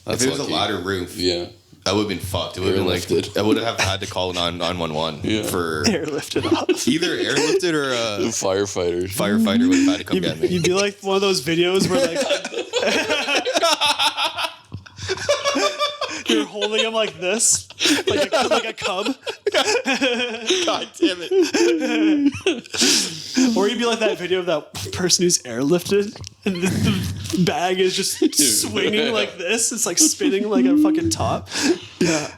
If it was a ladder roof, Yeah. I would have been fucked. It would have been like Airlifted. I would have had to call 911 Yeah. for Airlifted off. either airlifted or The a firefighters. firefighter would have had to come get me. You'd be like one of those videos where like you're holding him like this, like a cub. God damn it! Or you'd be like that video of that person who's airlifted and the bag is just swinging like this. It's like spinning like a fucking top. Yeah.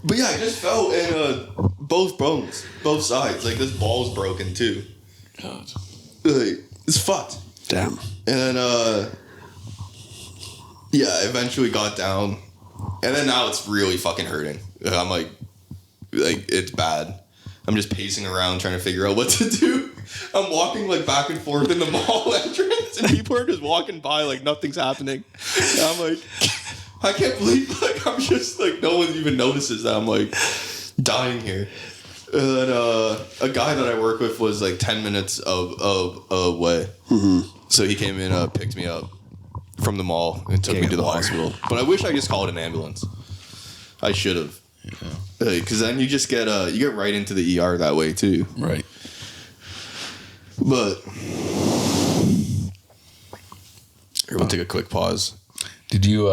But yeah, I just fell in both bones, both sides. Like this ball's broken too. God. Like, it's fucked. Damn. And then yeah, eventually got down. And then now it's really fucking hurting. I'm like it's bad. I'm just pacing around trying to figure out what to do. I'm walking like back and forth in the mall entrance and people are just walking by like nothing's happening. And I'm like, I can't believe like I'm just like no one even notices that I'm like dying here. And then a guy that I work with was like 10 minutes away. So he came in, picked me up from the mall and took me to the hospital. But I wish I just called an ambulance. I should have. Because then you just get you get right into the ER that way too. Right. But here, we'll take a quick pause. Did you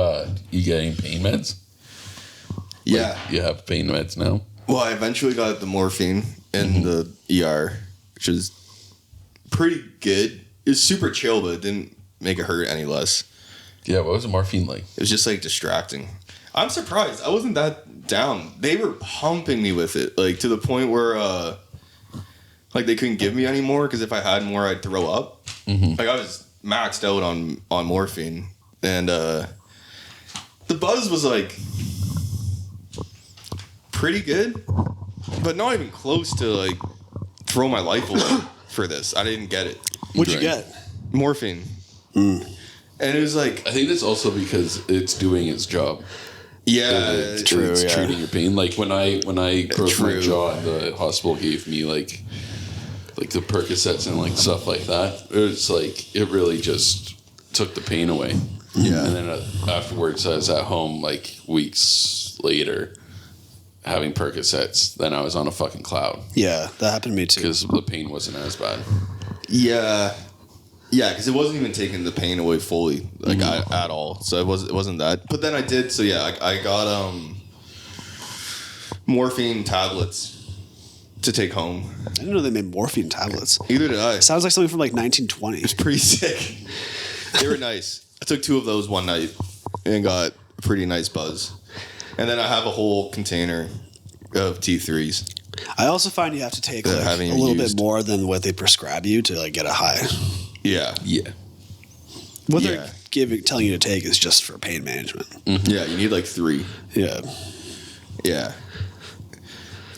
get any pain meds? Yeah. You have pain meds now? Well, I eventually got the morphine in the ER, which is pretty good. It was super chill, but it didn't make it hurt any less. Yeah, what was the morphine like? It was just like distracting. I'm surprised. I wasn't that down. They were pumping me with it, like to the point where like they couldn't give me any more because if I had more, I'd throw up. Like I was maxed out on morphine, and the buzz was like pretty good, but not even close to like throw my life away for this. I didn't get it. What'd you Right. get? Morphine. And it was like, I think that's also because it's doing its job. yeah, It's true, yeah. treating your pain. Like when I broke my True. jaw, the hospital gave me like the Percocets and like stuff like that. It was like it really just took the pain away. Yeah. And then afterwards, I was at home like weeks later having Percocets. Then I was on a fucking cloud Yeah, that happened to me too. because the pain wasn't as bad. yeah, because it wasn't even taking the pain away fully, like at all. So it wasn't that. But then I did. So yeah, I got morphine tablets to take home. I didn't know they made morphine tablets. Either did I. Sounds like something from like 1920. Pretty sick. They were nice. I took 2 of those one night and got a pretty nice buzz. And then I have a whole container of T3s. I also find you have to take That like, haven't a even little used. bit more than what they prescribe you to like get a high. Yeah. Yeah. What Yeah. they're telling you to take is just for pain management. Yeah, you need like 3. Yeah. Yeah.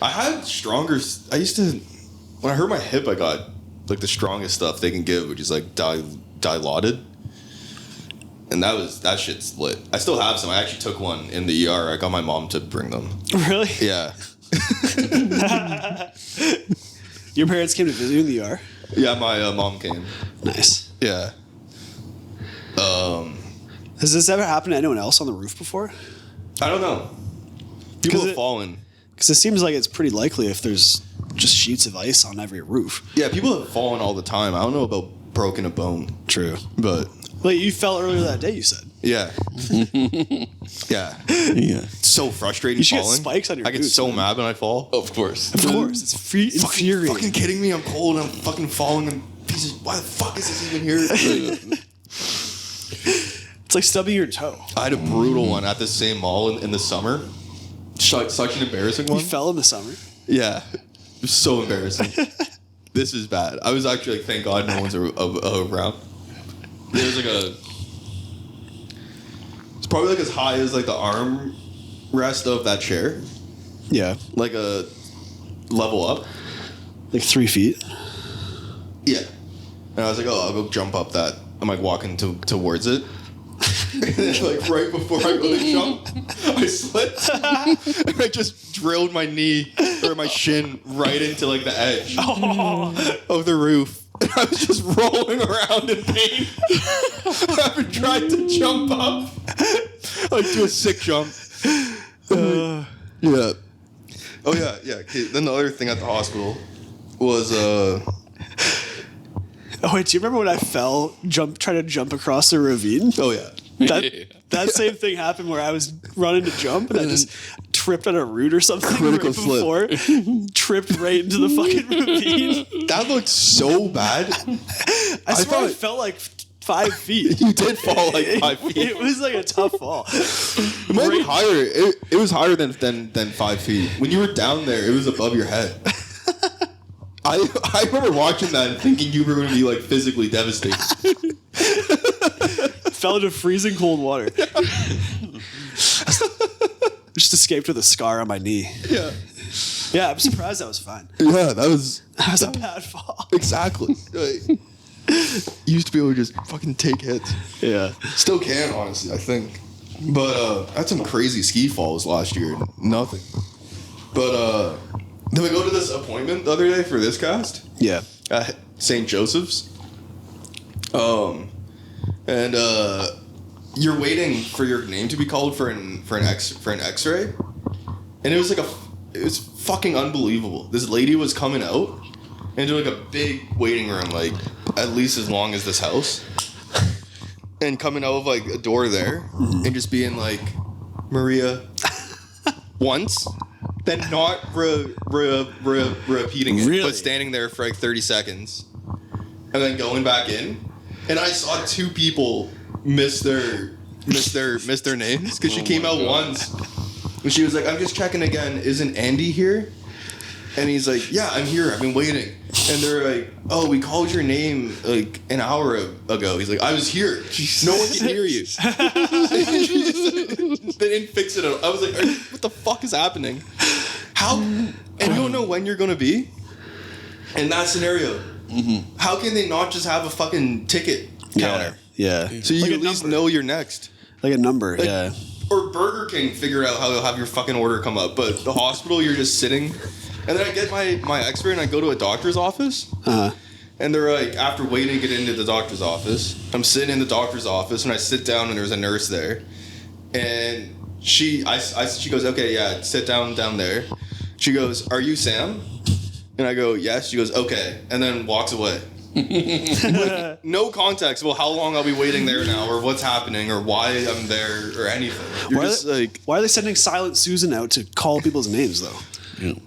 I had stronger. I used to, when I hurt my hip, I got like the strongest stuff they can give, which is like Dilaudid. And that shit's lit. I still have some. I actually took one in the ER. I got my mom to bring them. Really? Yeah. Your parents came to visit you in the ER? Yeah, my mom came. Nice. Yeah. Has this ever happened to anyone else on the roof before? I don't know. People 'Cause have fallen. Because it seems like it's pretty likely if there's just sheets of ice on every roof. Yeah, people have fallen all the time. I don't know about broken a bone. True. But Well, you fell earlier that day, you said. yeah. Yeah. Yeah. It's so frustrating You should get falling. spikes on your I get boots, so man. mad when I fall. Of course. Of course. It's infuriating. Fucking kidding me? I'm cold. I'm fucking falling. And pieces. Why the fuck is this even here? It's like stubbing your toe. I had a brutal one at the same mall in the summer. Such an embarrassing one. You fell in the summer. Yeah. It was so embarrassing. This is bad. I was actually like, thank God no one's around. There was like it's probably like as high as like the arm rest of that chair. Yeah. Like a level up. Like 3 feet. Yeah. And I was like, oh, I'll go jump up that. I'm like walking towards it. And then like right before I go to jump, I slipped. And I just drilled my knee or my shin right into like the edge of the roof. And I was just rolling around in pain. I tried to jump up. Like do a sick jump. Yeah. Oh yeah, yeah. Okay. Then the other thing at the hospital was Oh, wait, do you remember when I fell, trying to jump across a ravine? oh yeah. That same thing happened where I was running to jump and I just tripped on a root or something Critical right slip. before. Tripped right into the fucking ravine. That looked so bad. I swear I thought- fell like 5 feet. You did fall like 5 feet. It was like a tough fall. It might be higher. It was higher than 5 feet. When you were down there, it was above your head. I remember watching that and thinking you were going to be like physically devastated. Fell into freezing cold water. Just escaped with a scar on my knee. Yeah. Yeah, I'm surprised that was fine. Yeah, that was That was a bad fall. exactly. Like, you used to be able to just fucking take hits. Yeah. Still can, honestly, I think. But I had some crazy ski falls last year. Nothing. But then we go to this appointment the other day for this cast. Yeah. At St. Joseph's. And you're waiting for your name to be called for an X-ray, and it was fucking unbelievable. This lady was coming out into like a big waiting room, like at least as long as this house, and coming out of like a door there, and just being like, Maria, once. Then not repeating it, Really? but standing there for like 30 seconds, and then going back in. And I saw 2 people miss their names because she came out once, and she was like, "I'm just checking again. Isn't Andy here?" And he's like, "Yeah, I'm here. I've been waiting." And they're like, "Oh, we called your name like an hour ago." He's like, "I was here. No one can hear you." They didn't fix it. I was like, "What the fuck is happening? How?" And you don't know when you're gonna be in that scenario. Mm-hmm. How can they not just have a fucking ticket counter? Yeah. So you Like a at least number. know you're next. Like a number, Like, yeah. Or Burger King figure out how you'll have your fucking order come up. But the hospital, you're just sitting. And then I get my X-ray and I go to a doctor's office. Uh-huh. And they're like, after waiting to get into the doctor's office, I'm sitting in the doctor's office and I sit down and there's a nurse there. And she goes, "Okay, yeah, sit down there." She goes, "Are you Sam?" And I go, "Yes." She goes, "Okay," and then walks away. With no context about how long I'll be waiting there now, or what's happening, or why I'm there, or anything. You're just like, Why are they sending Silent Susan out to call people's names, though?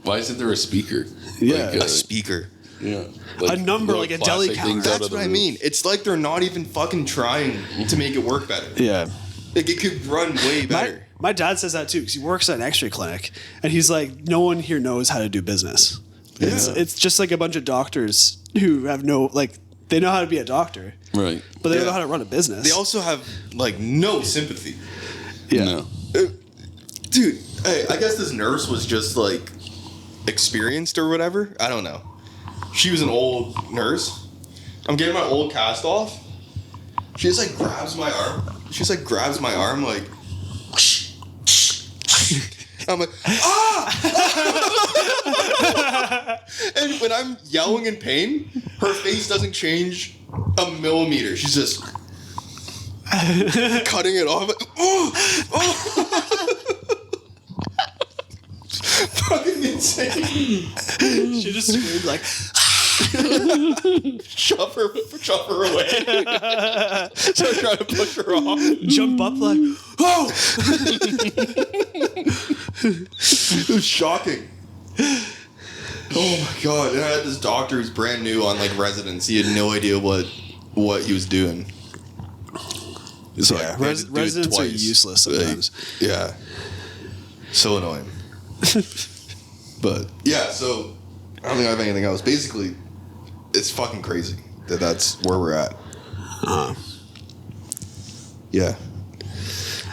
Why isn't there a speaker? Yeah. a speaker. Yeah. A number, like a deli classic counter. things out That's of the what I roof. mean. It's like they're not even fucking trying to make it work better. Yeah. Like it could run way better. My dad says that too because he works at an X-ray clinic, and he's like, no one here knows how to do business. It's just like a bunch of doctors who have no They know how to be a doctor, Right. but they don't Yeah. know how to run a business. They also have like no sympathy. yeah. No. Dude, hey, I guess this nurse was just like experienced or whatever. I don't know. She was an old nurse. I'm getting my old cast off. She just like grabs my arm. She just like grabs my arm like. I'm like, ah! And when I'm yelling in pain, her face doesn't change a millimeter. She's just cutting it off. Like, oh, oh. Fucking insane. She just screamed like, Shove her away. So I try to push her off. jump up like, oh! It was shocking. Oh my god! And I had this doctor who's brand new on like residence. He had no idea what he was doing. So Yeah, I had to do it residents are twice. useless sometimes. Like, yeah. So annoying. But yeah, so I don't think I have anything else. Basically, it's fucking crazy that that's where we're at. Yeah.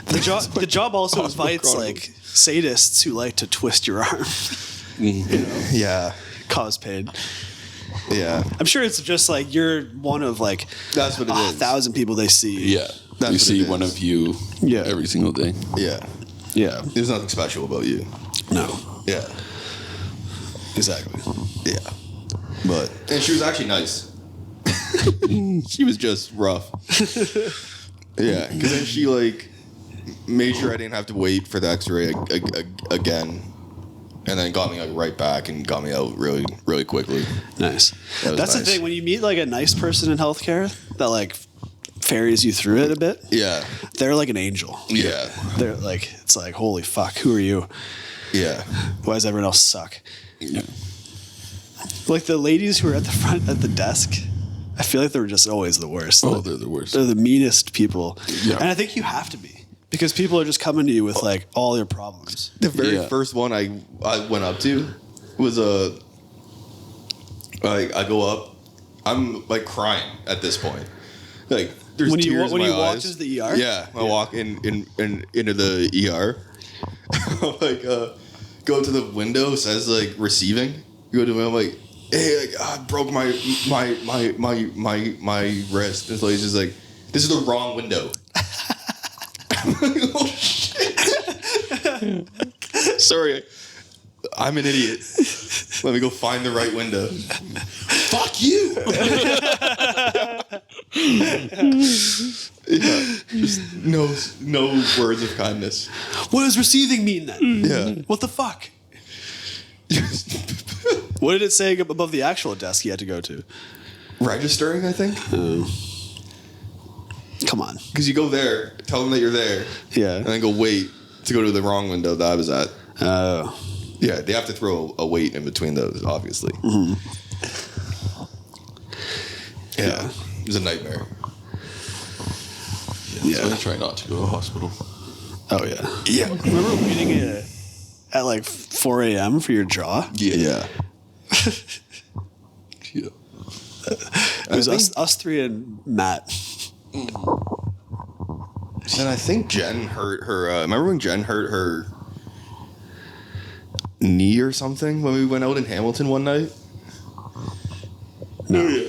The job also Hospital invites Chronicles. like sadists who like to twist your arm, Yeah. cause pain. Yeah. I'm sure it's just like you're one of like That's what it is. 1,000 people they see. Yeah. That's you what see it one is. of you Yeah. every single day. Yeah. Yeah. There's nothing special about you. No. Yeah. Exactly. Yeah. But and she was actually nice. She was just rough. Yeah, because then she like made sure I didn't have to wait for the X-ray again, and then got me like right back and got me out really really quickly. Nice. That was That's the nice. thing when you meet like a nice person in healthcare that like ferries you through it a bit. Yeah. They're like an angel. Yeah. They're like it's like holy fuck, who are you? Yeah. Why does everyone else suck? Yeah. Like the ladies who are at the front at the desk, I feel like they're just always the worst. Oh, they're the worst. They're the meanest people. Yeah. And I think you have to be because people are just coming to you with like all their problems. The very Yeah. first one I went up to was I go up, I'm like crying at this point. Like there's When you tears when in you my walk eyes. into the ER? Yeah, I walk into the ER. I'm like go to the window, says like receiving. Go to the window, I'm like, hey, like, I broke my wrist. And so he's just like, this is the wrong window. I'm like, oh shit. Sorry, I'm an idiot. Let me go find the right window. Fuck you. Yeah, just no words of kindness. What does receiving mean then? Yeah. What the fuck? What did it say above the actual desk you had to go to? Registering, I think. Come on. Because you go there, tell them that you're there, Yeah. and then go wait to go to the wrong window that I was at. Oh. Yeah, they have to throw a wait in between those, obviously. Yeah, it was a nightmare. Yeah. So I try not to go to the hospital. Oh yeah. Yeah. Remember waiting at like 4 a.m. for your jaw? Yeah. Yeah. It was us three and Matt. And I think Jen hurt her. Remember when Jen hurt her knee or something when we went out in Hamilton one night? No. Yeah.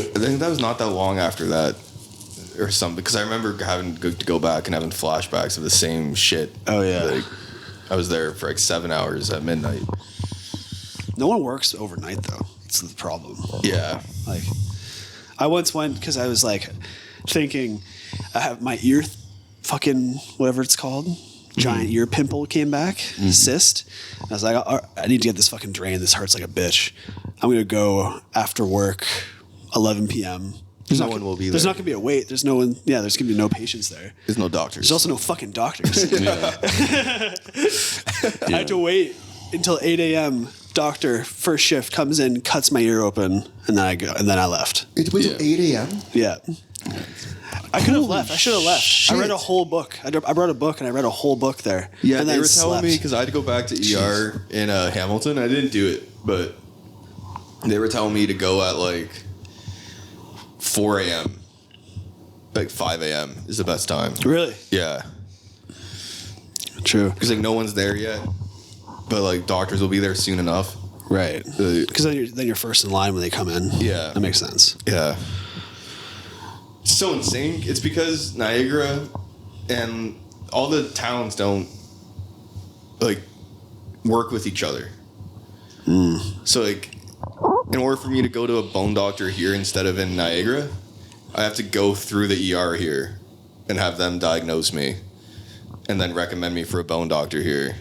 I think that was not that long after that, or something. Because I remember having to go back and having flashbacks of the same shit. Oh, yeah. Like, I was there for like 7 hours at midnight. No one works overnight though. That's the problem. Yeah. Like, I once went because I was like thinking I have my ear fucking whatever it's called. Giant ear pimple came back, cyst. I was like, I need to get this fucking drained. This hurts like a bitch. I'm gonna go after work, 11 p.m. No one will be There's there. not gonna be a wait. There's no one. Yeah, there's gonna be no patients there. There's no doctors. There's also no fucking doctors. Yeah. I had to wait until 8 a.m. Doctor first shift comes in, cuts my ear open, and then I go, and then I left. It was Yeah. 8 a.m. Yeah. I could have left. I should have left. I read shit. a whole book. I brought a book and I read a whole book there. Yeah, and they then were telling slept. me because I had to go back to ER in Hamilton. I didn't do it, but they were telling me to go at like 4 a.m. Like 5 a.m. is the best time. Really? Yeah. True. Because like no one's there yet, but like doctors will be there soon enough. Right. Because then you're first in line when they come in. Yeah. That makes sense. Yeah. It's so insane. It's because Niagara and all the towns don't like work with each other. So like in order for me to go to a bone doctor here instead of in Niagara, I have to go through the ER here and have them diagnose me and then recommend me for a bone doctor here.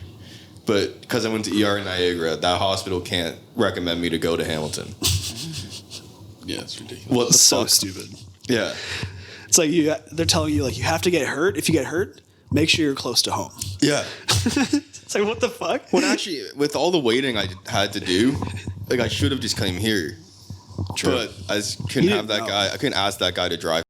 But because I went to ER in Niagara, that hospital can't recommend me to go to Hamilton. Yeah, it's ridiculous. What the So fuck? stupid. Yeah. It's like they're telling you like you have to get hurt. If you get hurt, make sure you're close to home. Yeah. It's like what the fuck? When actually, with all the waiting I had to do, like I should have just came here. True. But I couldn't You have that didn't know. guy. I couldn't ask that guy to drive